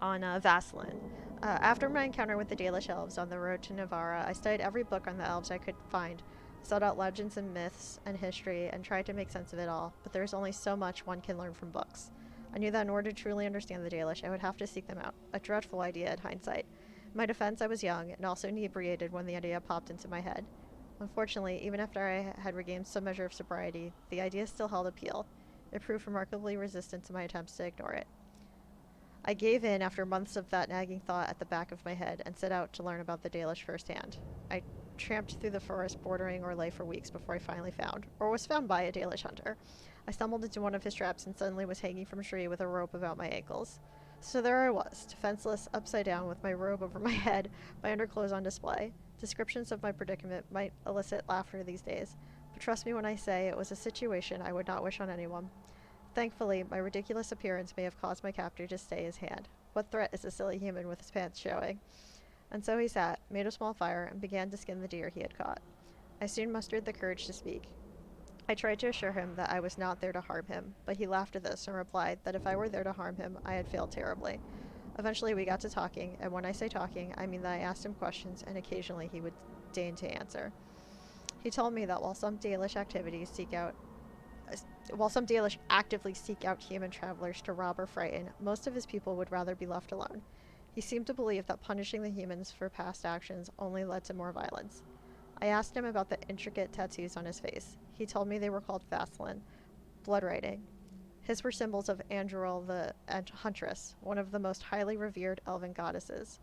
On Vaslin. After my encounter with the Dalish elves on the road to Navarra, I studied every book on the elves I could find, sought out legends and myths and history, and tried to make sense of it all, but there is only so much one can learn from books. I knew that in order to truly understand the Dalish, I would have to seek them out. A dreadful idea in hindsight. In my defense, I was young, and also inebriated when the idea popped into my head. Unfortunately, even after I had regained some measure of sobriety, the idea still held appeal. It proved remarkably resistant to my attempts to ignore it. I gave in after months of that nagging thought at the back of my head and set out to learn about the Dalish firsthand. I tramped through the forest bordering Orlais for weeks before I finally found, or was found by, a Dalish hunter. I stumbled into one of his traps and suddenly was hanging from a tree with a rope about my ankles. So there I was, defenseless, upside down, with my robe over my head, my underclothes on display. Descriptions of my predicament might elicit laughter these days, but trust me when I say it was a situation I would not wish on anyone. Thankfully, my ridiculous appearance may have caused my captor to stay his hand. What threat is a silly human with his pants showing? And so he sat, made a small fire, and began to skin the deer he had caught. I soon mustered the courage to speak. I tried to assure him that I was not there to harm him, but he laughed at this and replied that if I were there to harm him, I had failed terribly. Eventually we got to talking, and when I say talking, I mean that I asked him questions and occasionally he would deign to answer. He told me that while some Dalish actively seek out human travelers to rob or frighten, most of his people would rather be left alone. He seemed to believe that punishing the humans for past actions only led to more violence. I asked him about the intricate tattoos on his face. He told me they were called Fastlin, blood writing. His were symbols of Andoril the Huntress, one of the most highly revered elven goddesses.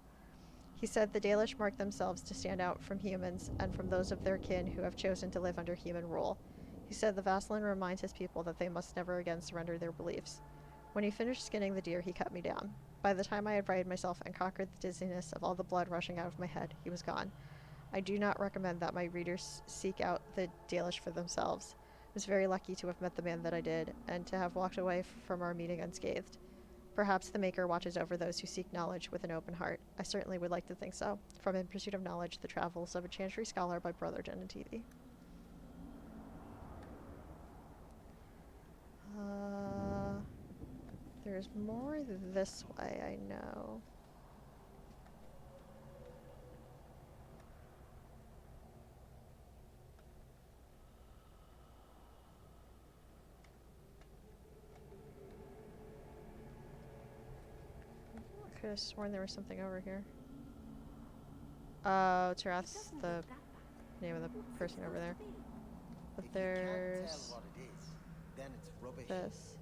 He said the Dalish mark themselves to stand out from humans and from those of their kin who have chosen to live under human rule. He said the Vassalin reminds his people that they must never again surrender their beliefs. When he finished skinning the deer, he cut me down. By the time I had righted myself and conquered the dizziness of all the blood rushing out of my head, he was gone. I do not recommend that my readers seek out the Dalish for themselves. I was very lucky to have met the man that I did, and to have walked away from our meeting unscathed. Perhaps the Maker watches over those who seek knowledge with an open heart. I certainly would like to think so. From In Pursuit of Knowledge, The Travels of a Chantry Scholar by Brother Genetivi. There's more this way, I know. I could have sworn there was something over here. Oh, Tarath's the name of the person over there. But there's this.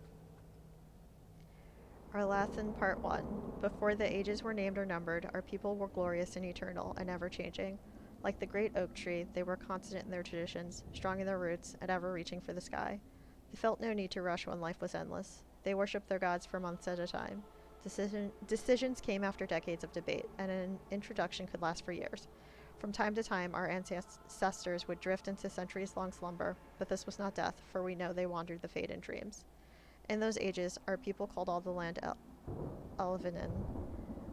Arlathan Part 1. Before the ages were named or numbered, our people were glorious and eternal and ever-changing. Like the great oak tree, they were constant in their traditions, strong in their roots, and ever reaching for the sky. They felt no need to rush when life was endless. They worshipped their gods for months at a time. Decisions came after decades of debate, and an introduction could last for years. From time to time, our ancestors would drift into centuries-long slumber, but this was not death, for we know they wandered the fate in dreams. In those ages, our people called all the land Elvinin,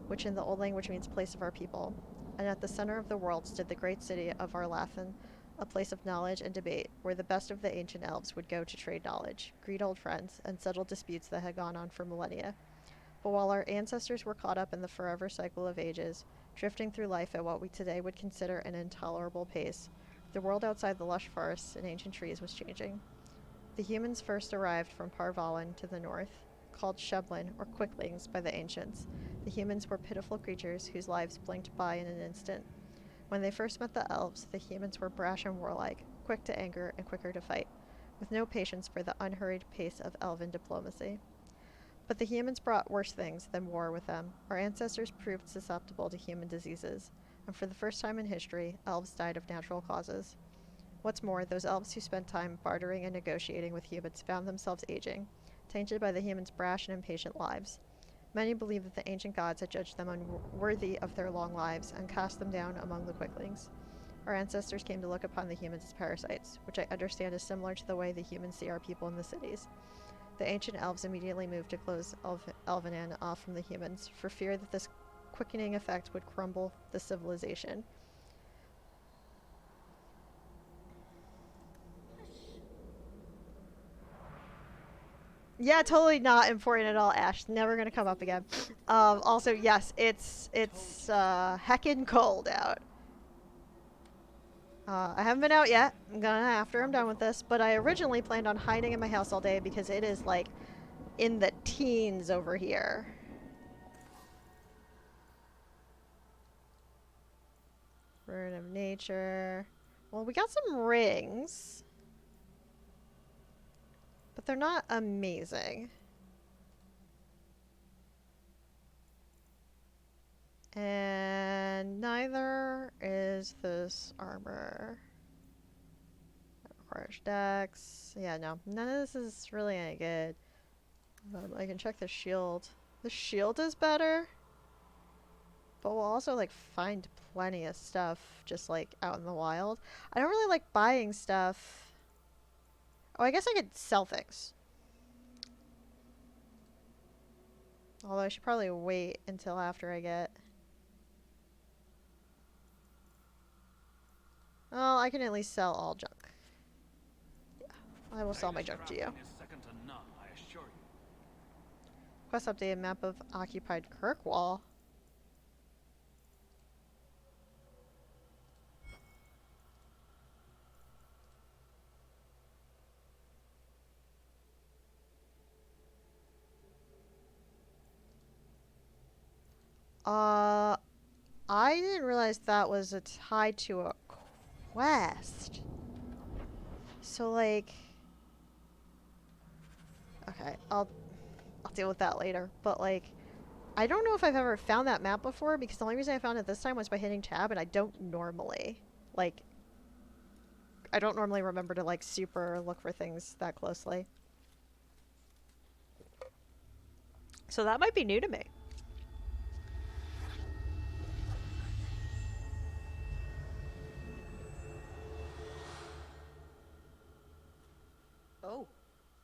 which in the old language means place of our people. And at the center of the world stood the great city of Arlathan, a place of knowledge and debate, where the best of the ancient elves would go to trade knowledge, greet old friends, and settle disputes that had gone on for millennia. But while our ancestors were caught up in the forever cycle of ages, drifting through life at what we today would consider an intolerable pace, the world outside the lush forests and ancient trees was changing. The humans first arrived from Parvalan to the north, called Sheblin, or Quicklings, by the ancients. The humans were pitiful creatures whose lives blinked by in an instant. When they first met the elves, the humans were brash and warlike, quick to anger and quicker to fight, with no patience for the unhurried pace of elven diplomacy. But the humans brought worse things than war with them. Our ancestors proved susceptible to human diseases, and for the first time in history, elves died of natural causes. What's more, those elves who spent time bartering and negotiating with humans found themselves aging, tainted by the humans' brash and impatient lives. Many believe that the ancient gods had judged them unworthy of their long lives and cast them down among the Quicklings. Our ancestors came to look upon the humans as parasites, which I understand is similar to the way the humans see our people in the cities. The ancient elves immediately moved to close Elvenan off from the humans, for fear that this quickening effect would crumble the civilization. Yeah, totally not important at all, Ash. Never gonna come up again. Also, yes, it's heckin' cold out. I haven't been out yet. I'm gonna after I'm done with this, but I originally planned on hiding in my house all day because it is like in the teens over here. Rune of Nature. Well, we got some rings, but they're not amazing. And neither is this armor. That requires dex. Yeah, no. None of this is really any good. I can check the shield. The shield is better. But we'll also, like, find plenty of stuff just, like, out in the wild. I don't really like buying stuff. Oh, I guess I could sell things. Although I should probably wait until after I get Well, I can at least sell all junk. Yeah, I will sell my junk to you. Is second to none, I assure you. Quest updated map of occupied Kirkwall. I didn't realize that was tied to a quest. So like, okay, I'll deal with that later. But like, I don't know if I've ever found that map before because the only reason I found it this time was by hitting tab, and I don't normally remember to like super look for things that closely. So that might be new to me. Oh,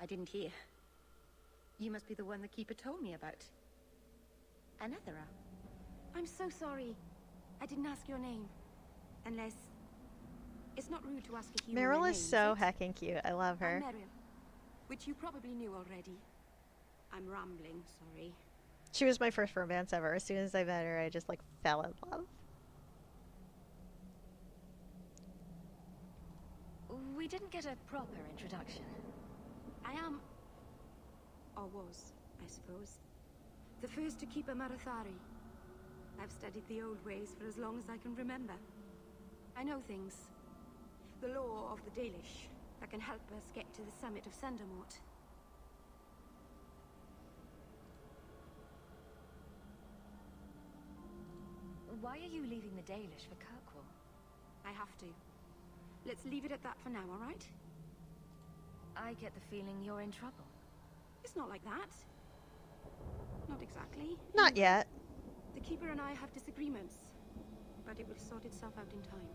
I didn't hear. You must be the one the Keeper told me about. Anethera. I'm so sorry. I didn't ask your name. Unless... It's not rude to ask a human Meryl their is name, so is it? heckin' cute. I love her. I'm Meryl, which you probably knew already. I'm rambling, sorry. She was my first romance ever. As soon as I met her, I just like fell in love. We didn't get a proper introduction. I am... or was, I suppose. The first to keep a Marathari. I've studied the old ways for as long as I can remember. I know things. The law of the Dalish that can help us get to the summit of Sundermort. Why are you leaving the Dalish for Kirkwall? I have to. Let's leave it at that for now, all right? I get the feeling you're in trouble. It's not like that. Not exactly. Not yet. The Keeper and I have disagreements, but it will sort itself out in time.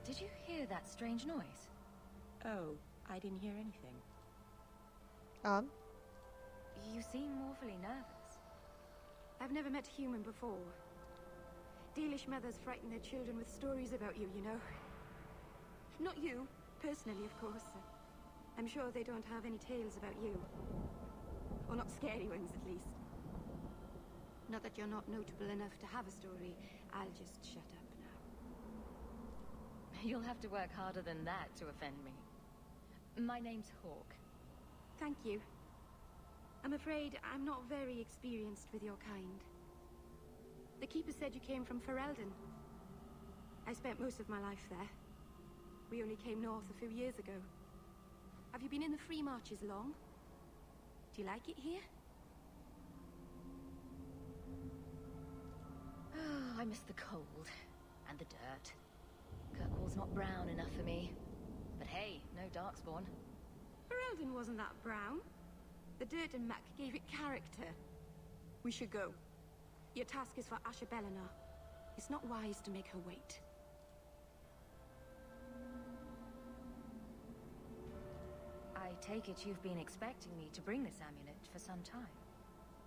Did you hear that strange noise? Oh, I didn't hear anything. You seem awfully nervous. I've never met a human before. Dalish mothers frighten their children with stories about you, you know. Not you, personally, of course. I'm sure they don't have any tales about you. Or not scary ones, at least. Not that you're not notable enough to have a story. I'll just shut up now. You'll have to work harder than that to offend me. My name's Hawk. Thank you. I'm afraid I'm not very experienced with your kind. The Keeper said you came from Ferelden. I spent most of my life there. We only came north a few years ago. Have you been in the Free Marches long? Do you like it here? Oh, I miss the cold. And the dirt. Kirkwall's not brown enough for me. But hey, no Darkspawn. Ferelden wasn't that brown. The dirt and muck gave it character. We should go. Your task is for Asher Bellinar. It's not wise to make her wait. I take it you've been expecting me to bring this amulet for some time.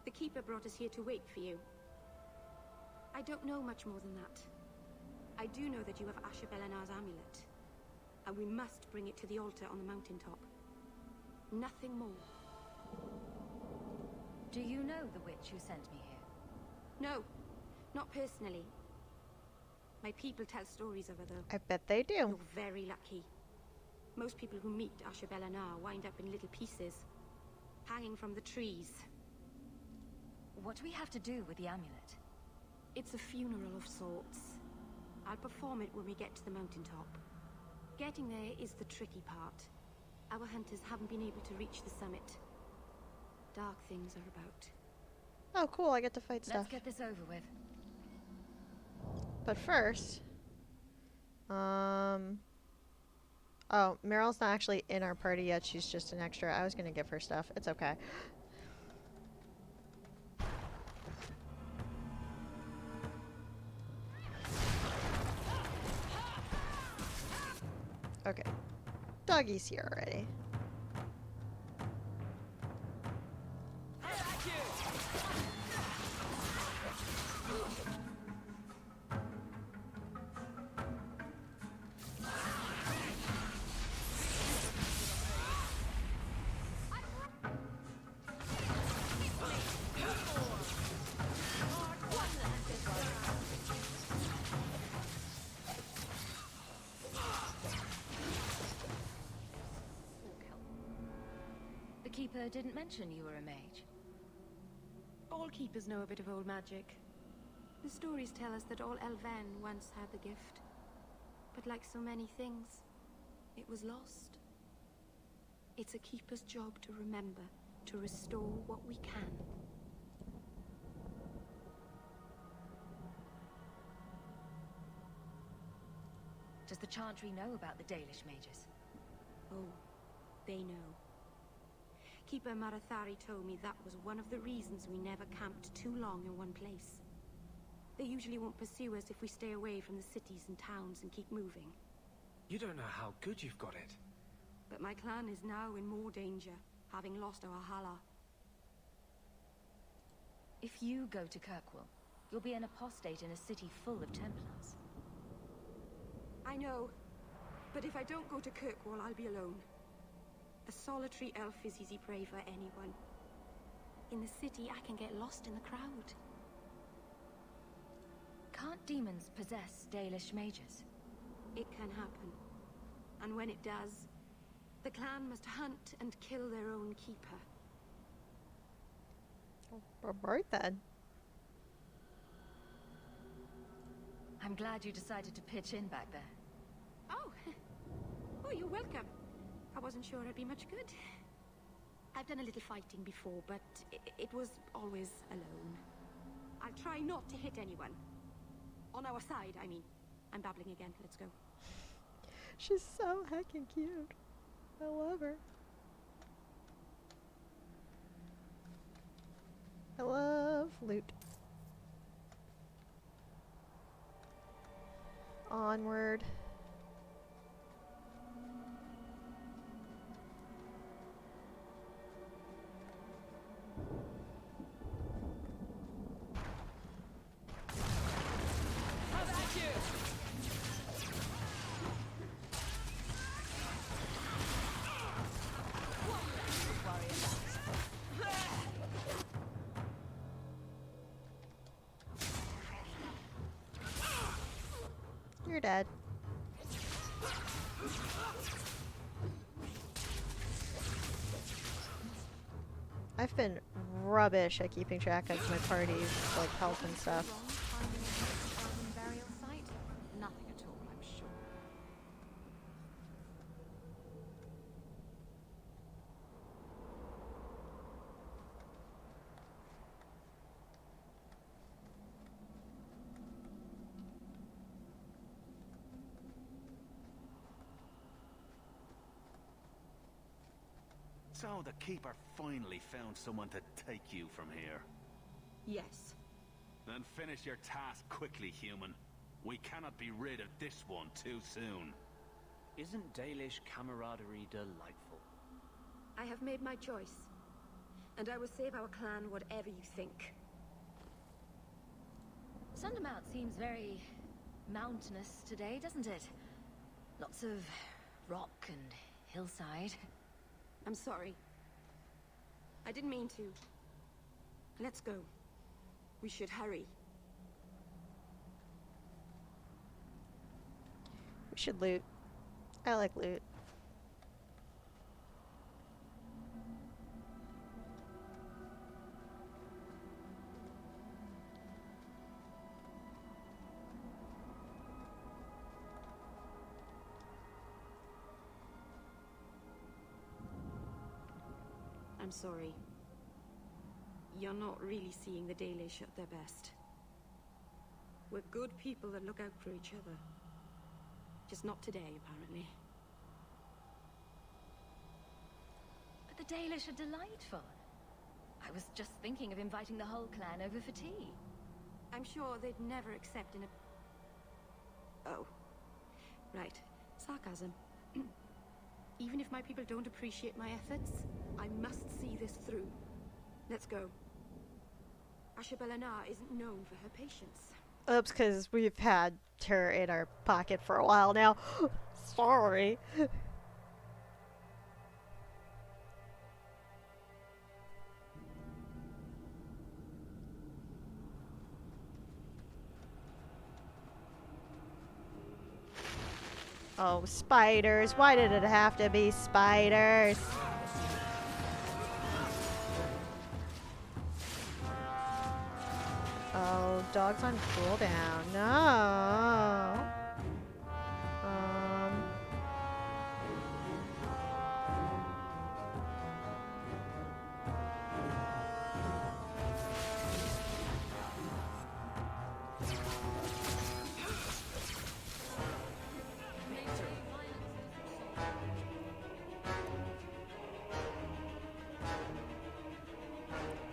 The Keeper brought us here to wait for you. I don't know much more than that. I do know that you have Asher Bellinar's amulet. And we must bring it to the altar on the mountaintop. Nothing more. Do you know the witch who sent me here? No, not personally. My people tell stories of her, though. I bet they do. You're very lucky. Most people who meet Asher Bellinar wind up in little pieces, hanging from the trees. What do we have to do with the amulet? It's a funeral of sorts. I'll perform it when we get to the mountaintop. Getting there is the tricky part. Our hunters haven't been able to reach the summit. Dark things are about. Oh, cool. I get to fight stuff. Let's get this over with. But first... Oh, Meryl's not actually in our party yet. She's just an extra. I was gonna give her stuff. It's okay. Okay. Doggy's here already. Keeper didn't mention you were a mage. All keepers know a bit of old magic. The stories tell us that all Elven once had the gift. But like so many things, it was lost. It's a keeper's job to remember, to restore what we can. Does the Chantry know about the Dalish mages? Oh, they know. Keeper Marathari told me that was one of the reasons we never camped too long in one place. They usually won't pursue us if we stay away from the cities and towns and keep moving. You don't know how good you've got it. But my clan is now in more danger, having lost our Hala. If you go to Kirkwall, you'll be an apostate in a city full of Templars. I know. But if I don't go to Kirkwall, I'll be alone. A solitary elf is easy prey for anyone. In the city, I can get lost in the crowd. Can't demons possess Dalish mages? It can happen. And when it does, the clan must hunt and kill their own keeper. Right then. I'm glad you decided to pitch in back there. Oh! Oh, you're welcome. I wasn't sure I'd be much good. I've done a little fighting before, but it was always alone. I'll try not to hit anyone. On our side, I mean. I'm babbling again. Let's go. She's so heckin' cute. I love her. I love loot. Onward. You're dead. I've been rubbish at keeping track of my party's like health and stuff. Burial site? Nothing at all, I'm sure. So the Keeper finally found someone to take you from here. Yes. Then finish your task quickly, human. We cannot be rid of this one too soon. Isn't Dalish camaraderie delightful? I have made my choice. And I will save our clan whatever you think. Sundermount seems very mountainous today, doesn't it? Lots of rock and hillside. I'm sorry. I didn't mean to. Let's go. We should hurry. We should loot. I like loot. I'm sorry. You're not really seeing the Dalish at their best. We're good people that look out for each other. Just not today, apparently. But the Dalish are delightful. I was just thinking of inviting the whole clan over for tea. I'm sure they'd never accept in a... Oh. Right. Sarcasm. Even if my people don't appreciate my efforts, I must see this through. Let's go. Ashabelana isn't known for her patience. Oops, because we've had her in our pocket for a while now. Sorry. Oh, spiders. Why did it have to be spiders? Oh, dog's on cooldown. No.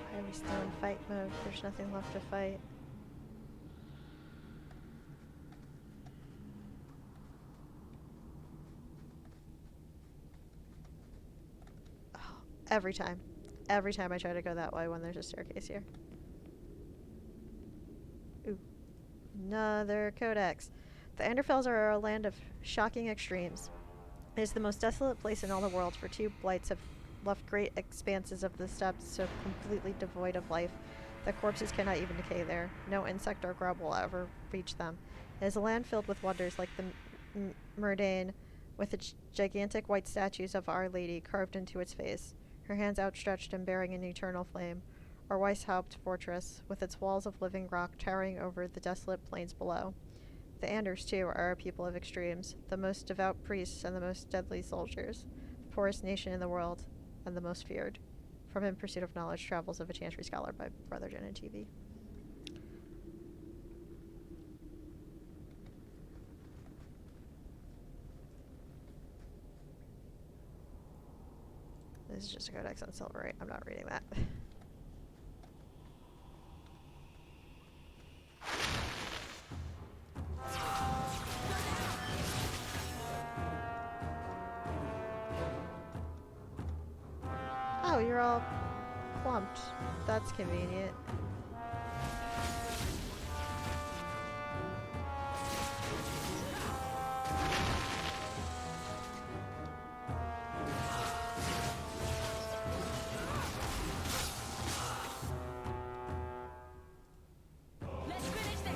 Why are we still in fight mode? There's nothing left to fight. Oh, every time. Every time I try to go that way when there's a staircase here. Ooh. Another codex. The Anderfells are a land of shocking extremes. It is the most desolate place in all the world, for two blights have left great expanses of the steppes so completely devoid of life that corpses cannot even decay there. No insect or grub will ever reach them. It is a land filled with wonders like the Murdain, with its gigantic white statues of Our Lady carved into its face, her hands outstretched and bearing an eternal flame, or Weishaupt Fortress, with its walls of living rock towering over the desolate plains below. The Anders, too, are a people of extremes, the most devout priests and the most deadly soldiers, the poorest nation in the world, and the most feared. From In Pursuit of Knowledge, Travels of a Chantry Scholar by Brother Jen and TV. This is just a codex on Silverite. I'm not reading that. Oh, you're all plumped. That's convenient. Let's finish this!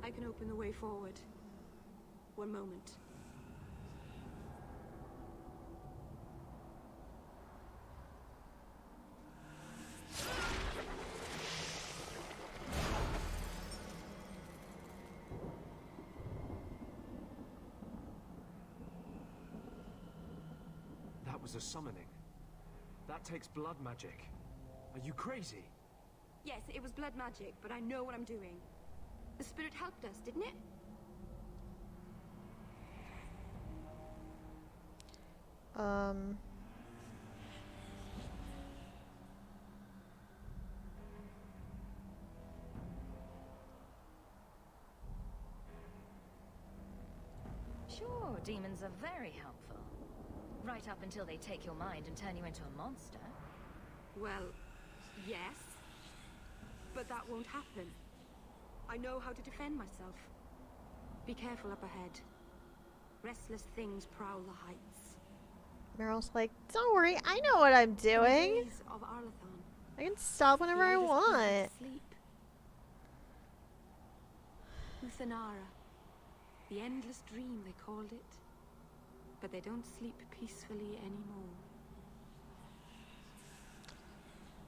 I can open the way forward. One moment. That was a summoning. That takes blood magic. Are you crazy? Yes, it was blood magic, but I know what I'm doing. The spirit helped us, didn't it? Sure, demons are very helpful. Right up until they take your mind and turn you into a monster. Well, yes. But that won't happen. I know how to defend myself. Be careful up ahead. Restless things prowl the heights. Meryl's like, don't worry, I know what I'm doing. In the days of Arlathon, I can stop whenever I want. Sleep. Uthanara. The endless dream, they called it. But they don't sleep peacefully anymore.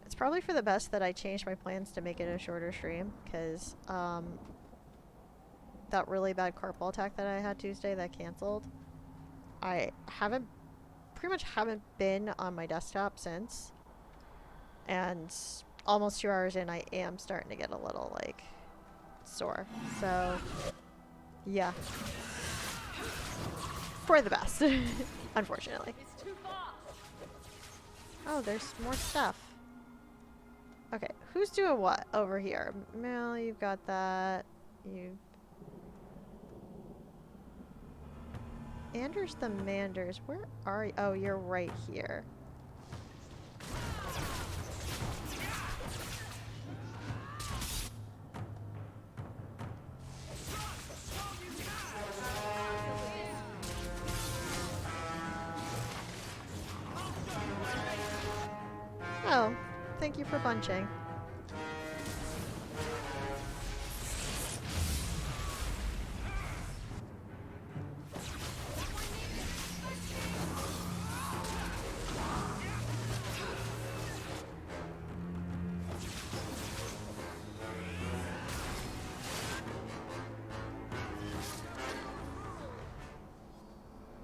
It's probably for the best that I changed my plans to make it a shorter stream, because that really bad carpal attack that I had Tuesday that canceled, I pretty much haven't been on my desktop since. And almost 2 hours in, I am starting to get a little, like, sore. So, yeah. For the best, unfortunately. Oh, there's more stuff. Okay, who's doing what over here? Mel, you've got that. Anders the Manders, where are you? Oh, you're right here. thank you for bunching.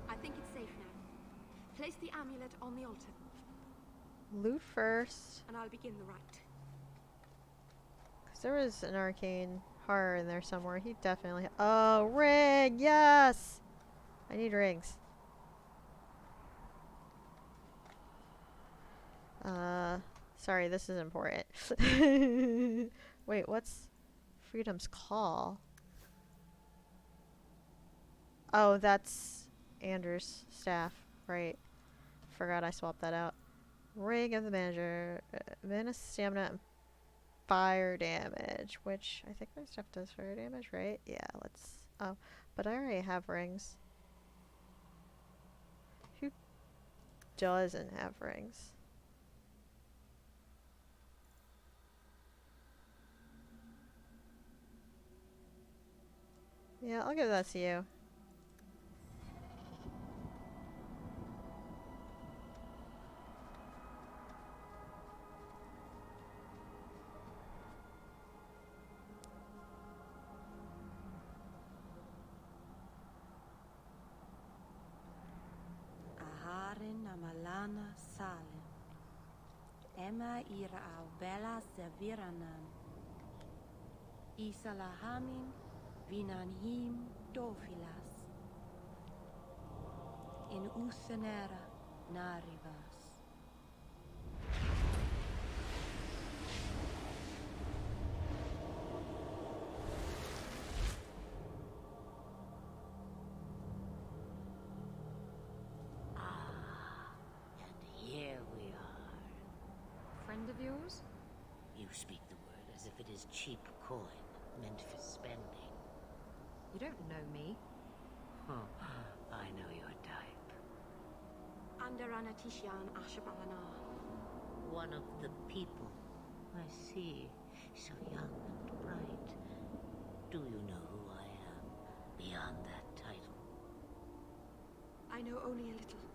I think it's safe now. Place the amulet on the altar, Loot first. and I'll begin the rite. Because there was an arcane horror in there somewhere. He definitely... Oh, ring! Yes! I need rings. Sorry, this is important. Wait, what's Freedom's Call? Oh, that's Andrew's staff. Right. Forgot I swapped that out. Ring of the Manager. Mana, stamina, and fire damage. Which, I think my stuff does fire damage, right? Yeah, let's... Oh, but I already have rings. Who doesn't have rings? Yeah, I'll give that to you. Aharin amalana salem. Emma ira au bella seviranan. Isalahamin vinanhim dofilas. In usenera narivas. Here we are. Friend of yours? You speak the word as if it is cheap coin, meant for spending. You don't know me. Oh, I know your type. Andaranatishan Ashabalana. One of the people. I see. So young and bright. Do you know who I am, beyond that title? I know only a little.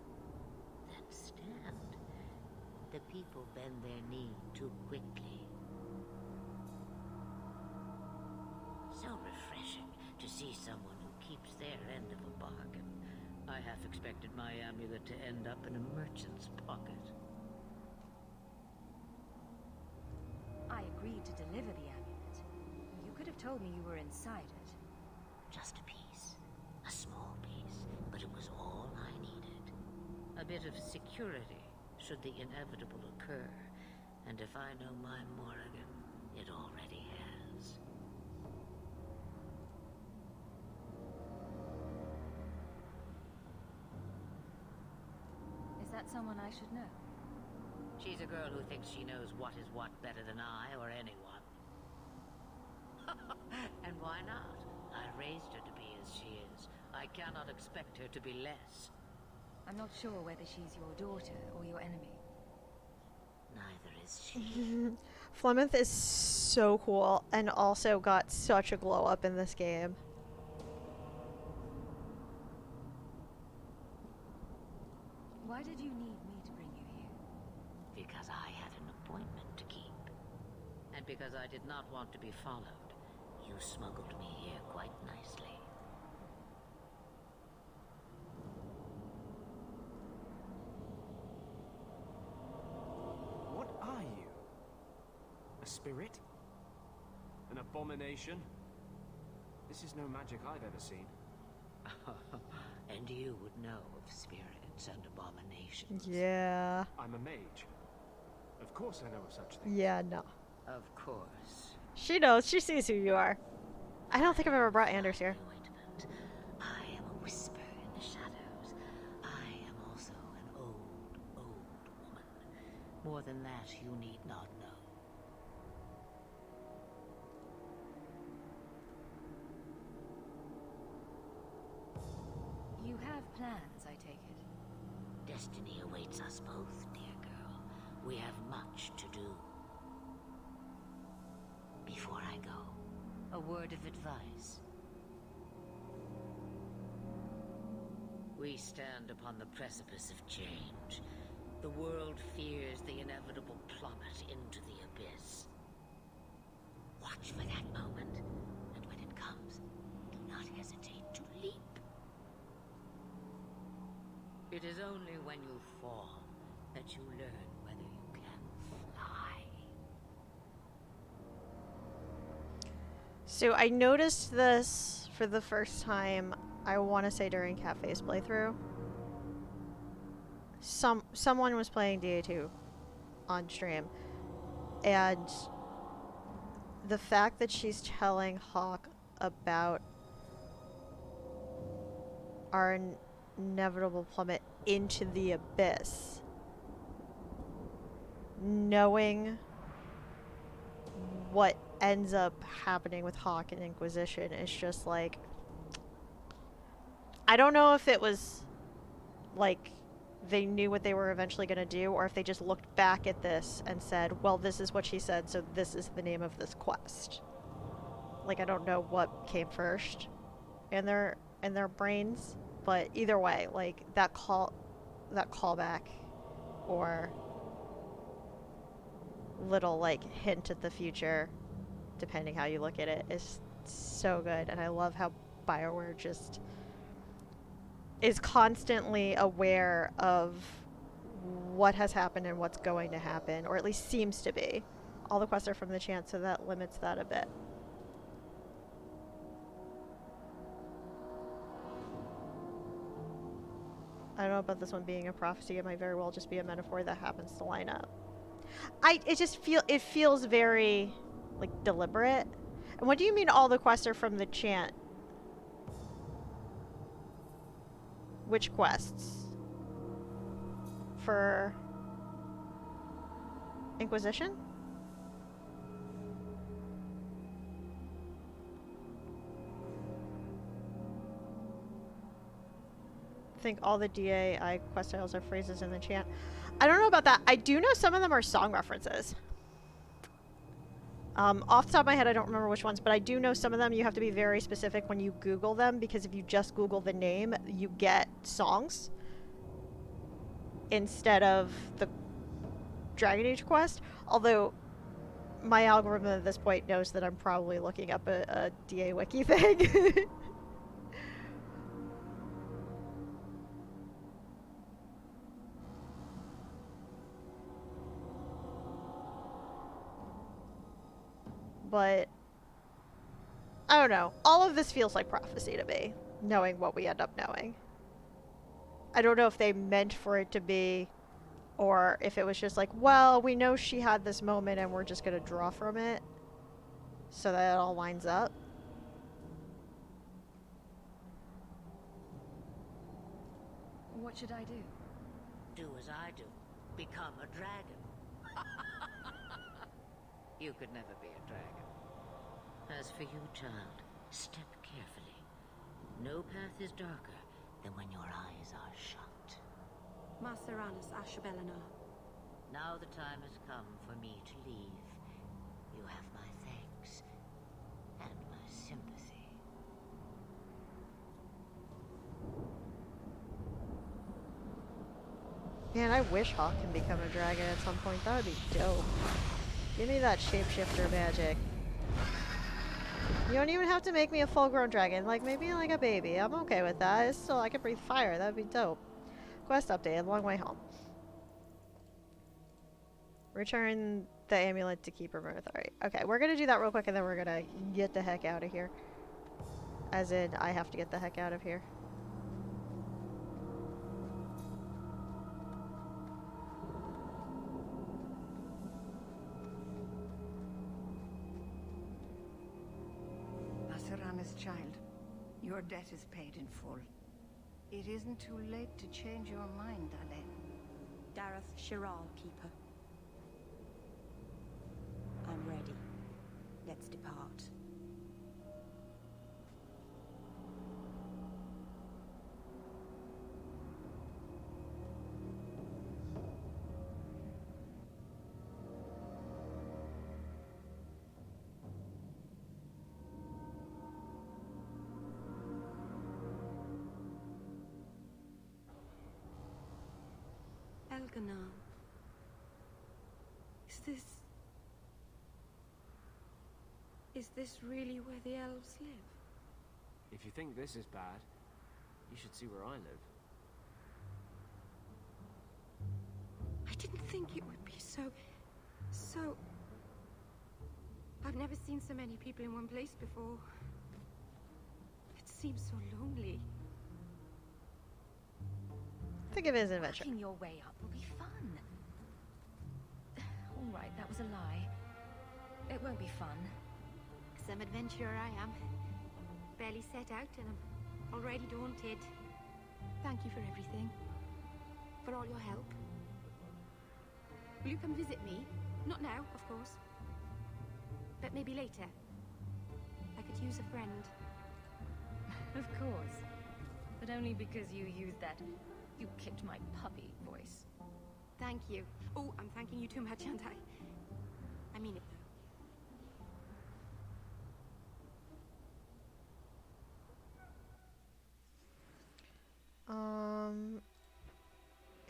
Then stand. The people bend their knee too quickly. So refreshing to see someone who keeps their end of a bargain. I half expected my amulet to end up in a merchant's pocket. I agreed to deliver the amulet. You could have told me you were inside it. Just a piece. A small piece. But it was all I needed. A bit of security, should the inevitable occur. And if I know my Morrigan, it already has. Is that someone I should know? She's a girl who thinks she knows what is what better than I or anyone. And why not? I raised her to be as she is. I cannot expect her to be less. I'm not sure whether she's your daughter or your enemy. Neither is she. Flemeth is so cool and also got such a glow up in this game. Why did you need me to bring you here? Because I had an appointment to keep. And because I did not want to be followed, you smuggled me here quite nicely. What are you? A spirit? An abomination? This is no magic I've ever seen. And you would know of spirits and abominations. Yeah. I'm a mage. Of course I know of such things. Yeah, no. Of course. She knows. She sees who you are. I don't think I've ever brought Anders here. I am a whisper in the shadows. I am also an old, old woman. More than that, you need not know. You have plans, I take it. Destiny awaits us both, dear girl. We have much to do. before I go? A word of advice? We stand upon the precipice of change. The world fears the inevitable plummet into the abyss. Watch for that moment, and when it comes, do not hesitate to leap. It is only when you fall that you learn whether you can fly. So I noticed this for the first time, I want to say during Cafe's playthrough. Someone was playing DA2 on stream, and the fact that she's telling Hawk about our inevitable plummet into the abyss, knowing what ends up happening with Hawk and Inquisition is just like, I don't know if it was like they knew what they were eventually going to do, or if they just looked back at this and said, well, this is what she said, so this is the name of this quest. Like, I don't know what came first in their brains, but either way, like, that callback or little, like, hint at the future, depending how you look at it, is so good. And I love how BioWare just is constantly aware of what has happened and what's going to happen, or at least seems to be. All the quests are from the chant, so that limits that a bit. I don't know about this one being a prophecy. It might very well just be a metaphor that happens to line up. It feels very, like, deliberate. And what do you mean all the quests are from the chant? Which quests? For Inquisition? I think all the DAI quest tiles are phrases in the chant. I don't know about that. I do know some of them are song references. Off the top of my head, I don't remember which ones, but I do know some of them you have to be very specific when you Google them, because if you just Google the name, you get songs instead of the Dragon Age quest. Although my algorithm at this point knows that I'm probably looking up a DA wiki thing. But I don't know. All of this feels like prophecy to me, knowing what we end up knowing. I don't know if they meant for it to be, or if it was just like, well, we know she had this moment and we're just going to draw from it so that it all lines up. What should I do? Do as I do. Become a dragon. You could never be a dragon. As for you, child, step carefully. No path is darker than when your eyes are shut. Maceranus Ashabelina. Now the time has come for me to leave. You have my thanks and my sympathy. Man, I wish Hawk can become a dragon at some point. That would be dope. Give me that shapeshifter magic. You don't even have to make me a full-grown dragon. Like, maybe like a baby. I'm okay with that. It's still, I can breathe fire. That would be dope. Quest updated. Long way home. Return the amulet to Keeper Mirth. Alright. Okay, we're gonna do that real quick and then we're gonna get the heck out of here. As in, I have to get the heck out of here. Macerana's child, your debt is paid in full. It isn't too late to change your mind, Alain. Dareth Shiral, Keeper. I'm ready. Let's depart. Elganal. Is this really where the elves live? If you think this is bad, you should see where I live. I didn't think it would be so... I've never seen so many people in one place before. It seems so lonely. Think of it as an adventure. Working your way up will be fun. All right, that was a lie. It won't be fun. Some adventurer I am. Barely set out and I'm already daunted. Thank you for everything. For all your help. Will you come visit me? Not now, of course. But maybe later. I could use a friend. Of course. But only because you used that "you kicked my puppy" voice. Thank you. Oh, I'm thanking you too much, aren't I? I mean it, though.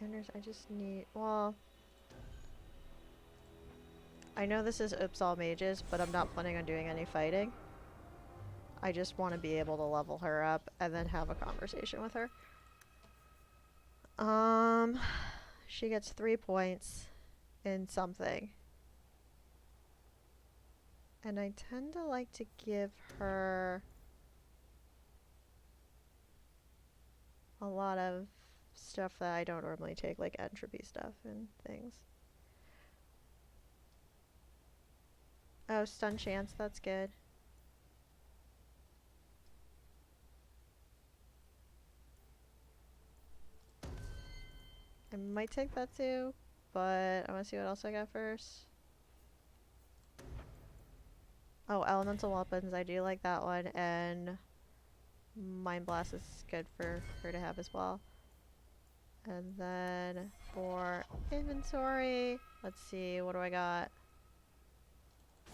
Anders, I just need... Well... I know this is Oops All Mages, but I'm not planning on doing any fighting. I just want to be able to level her up and then have a conversation with her. She gets 3 points in something. And I tend to like to give her a lot of stuff that I don't normally take, like entropy stuff and things. Oh, stun chance, that's good. I might take that too, but I want to see what else I got first. Oh, elemental weapons, I do like that one, and Mind Blast is good for her to have as well. And then for inventory, let's see, what do I got?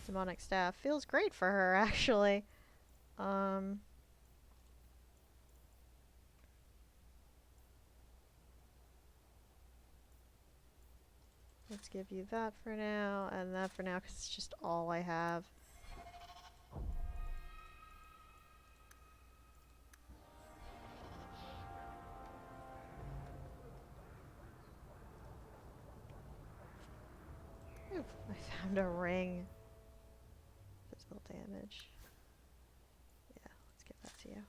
Demonic Staff. Feels great for her, actually. Let's give you that for now, and that for now, because it's just all I have. Ooh, I found a ring. Physical damage. Yeah, let's give that to you.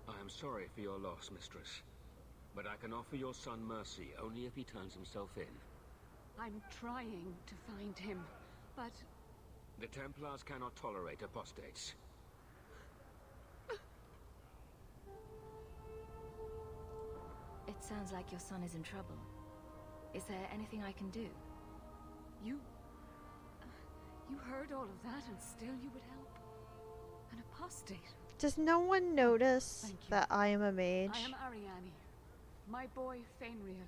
I am sorry for your loss, mistress. But I can offer your son mercy only if he turns himself in. I'm trying to find him, but... The Templars cannot tolerate apostates. It sounds like your son is in trouble. Is there anything I can do? You heard all of that and still you would help? An apostate? Does no one notice that I am a mage? I am Ariane. My boy, Fenrir.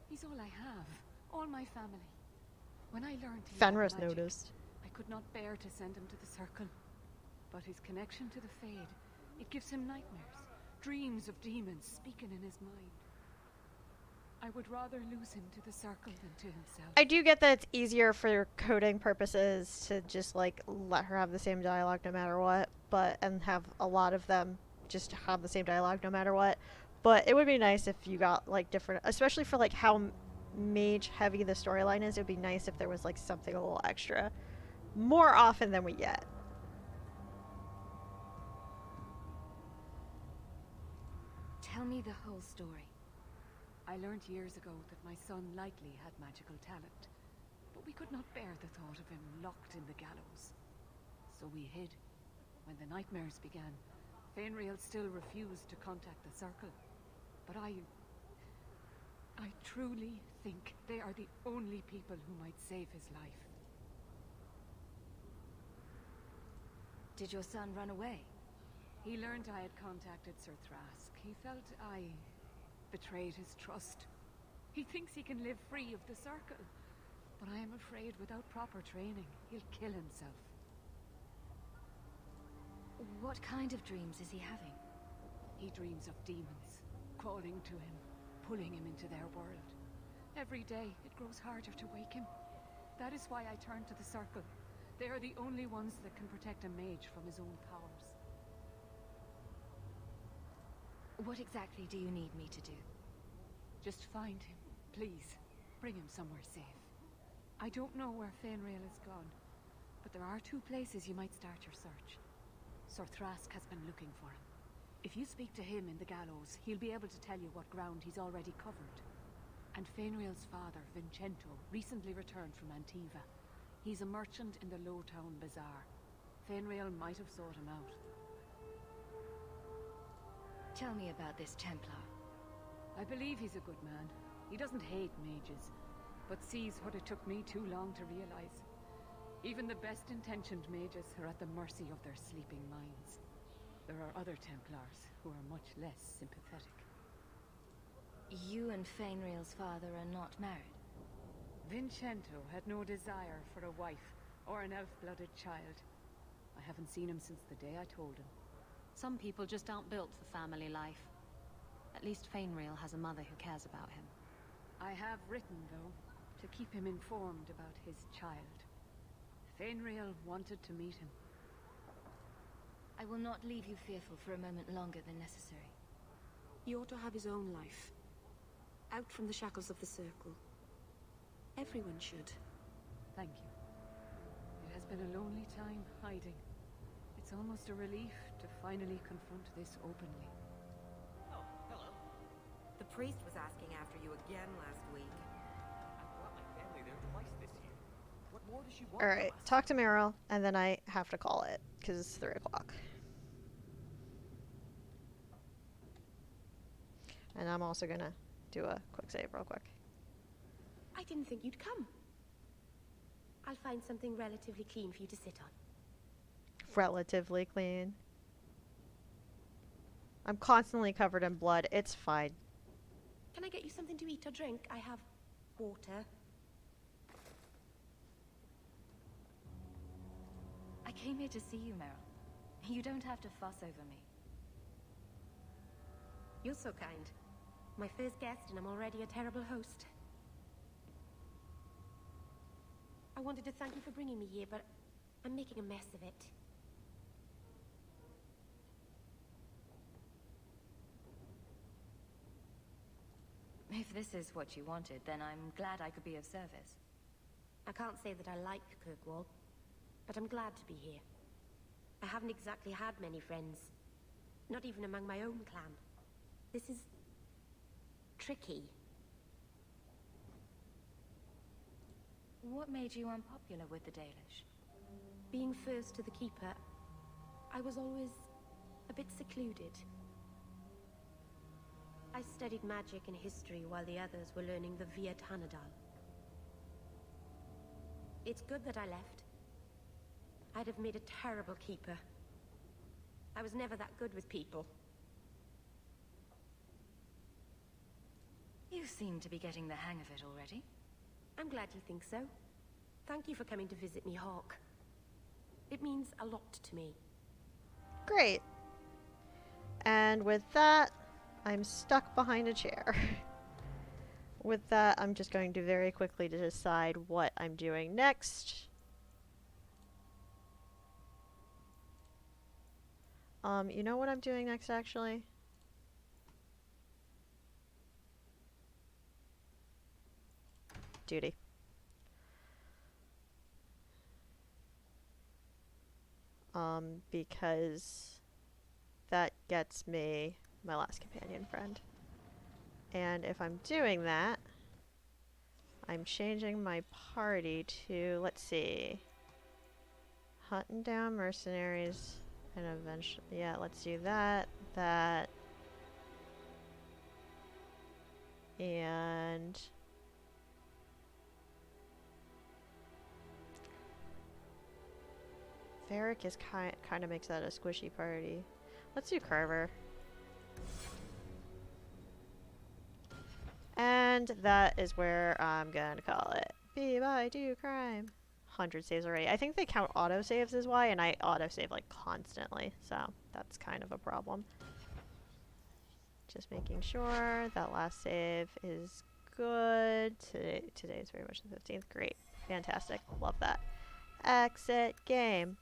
He's all I have. All my family. When I learned he had Fenris magic, noticed. I could not bear to send him to the Circle. But his connection to the Fade, it gives him nightmares. Dreams of demons speaking in his mind. I would rather lose him to the Circle than to himself. I do get that it's easier for coding purposes to just like let her have the same dialogue no matter what, and have a lot of them just have the same dialogue no matter what. But it would be nice if you got like different, especially for like how mage heavy the storyline is. It would be nice if there was like something a little extra more often than we get. Tell me the whole story. I learned years ago that my son likely had magical talent, but we could not bear the thought of him locked in the gallows. So we hid. When the nightmares began, Fenrir still refused to contact the Circle. But I truly think they are the only people who might save his life. Did your son run away? He learned I had contacted Sir Thrask. He felt I betrayed his trust. He thinks he can live free of the Circle. But I am afraid without proper training, he'll kill himself. What kind of dreams is he having? He dreams of demons, crawling to him, pulling him into their world. Every day, it grows harder to wake him. That is why I turn to the Circle. They are the only ones that can protect a mage from his own powers. What exactly do you need me to do? Just find him, please. Bring him somewhere safe. I don't know where Fenrir is gone, but there are 2 places you might start your search. Sir Thrask has been looking for him. If you speak to him in the gallows, he'll be able to tell you what ground he's already covered. And Fenrir's father, Vincento, recently returned from Antiva. He's a merchant in the Lowtown Bazaar. Fenrir might have sought him out. Tell me about this Templar. I believe he's a good man. He doesn't hate mages, but sees what it took me too long to realize. Even the best-intentioned mages are at the mercy of their sleeping minds. There are other Templars who are much less sympathetic. You and Fenrir's father are not married? Vincento had no desire for a wife or an elf-blooded child. I haven't seen him since the day I told him. Some people just aren't built for family life. At least Fenrir has a mother who cares about him. I have written, though, to keep him informed about his child. Fenrir wanted to meet him. I will not leave you fearful for a moment longer than necessary. He ought to have his own life. Out from the shackles of the Circle. Everyone should. Thank you. It has been a lonely time hiding. It's almost a relief to finally confront this openly. Oh, hello. The priest was asking after you again last week. I've brought my family there twice this year. What more does she want? Alright, talk to Meryl, and then I have to call it, because it's 3 o'clock. And I'm also gonna do a quick save real quick. I didn't think you'd come. I'll find something relatively clean for you to sit on. Relatively clean. I'm constantly covered in blood. It's fine. Can I get you something to eat or drink? I have water. I came here to see you, Meryl. You don't have to fuss over me. You're so kind. My first guest, and I'm already a terrible host. I wanted to thank you for bringing me here, but I'm making a mess of it. If this is what you wanted, then I'm glad I could be of service. I can't say that I like Kirkwall, but I'm glad to be here. I haven't exactly had many friends. Not even among my own clan. This is tricky. What made you unpopular with the Dalish? Being first to the Keeper, I was always a bit secluded. I studied magic and history while the others were learning the Via Tanadal. It's good that I left. I'd have made a terrible keeper. I was never that good with people. You seem to be getting the hang of it already. I'm glad you think so. Thank you for coming to visit me, Hawk. It means a lot to me. Great. And with that, I'm stuck behind a chair. With that, I'm just going to very quickly decide what I'm doing next. You know what I'm doing next, actually? Duty. Because that gets me my last companion friend. And if I'm doing that, I'm changing my party to, let's see, hunting down mercenaries, and eventually, yeah, let's do that, and Varric is kind of makes that a squishy party. Let's do Carver. And that is where I'm gonna call it. Be by do crime. 100 saves already. I think they count autosaves is why, and I autosave like constantly, so that's kind of a problem. Just making sure that last save is good. Today is very much the 15th. Great. Fantastic. Love that. Exit game.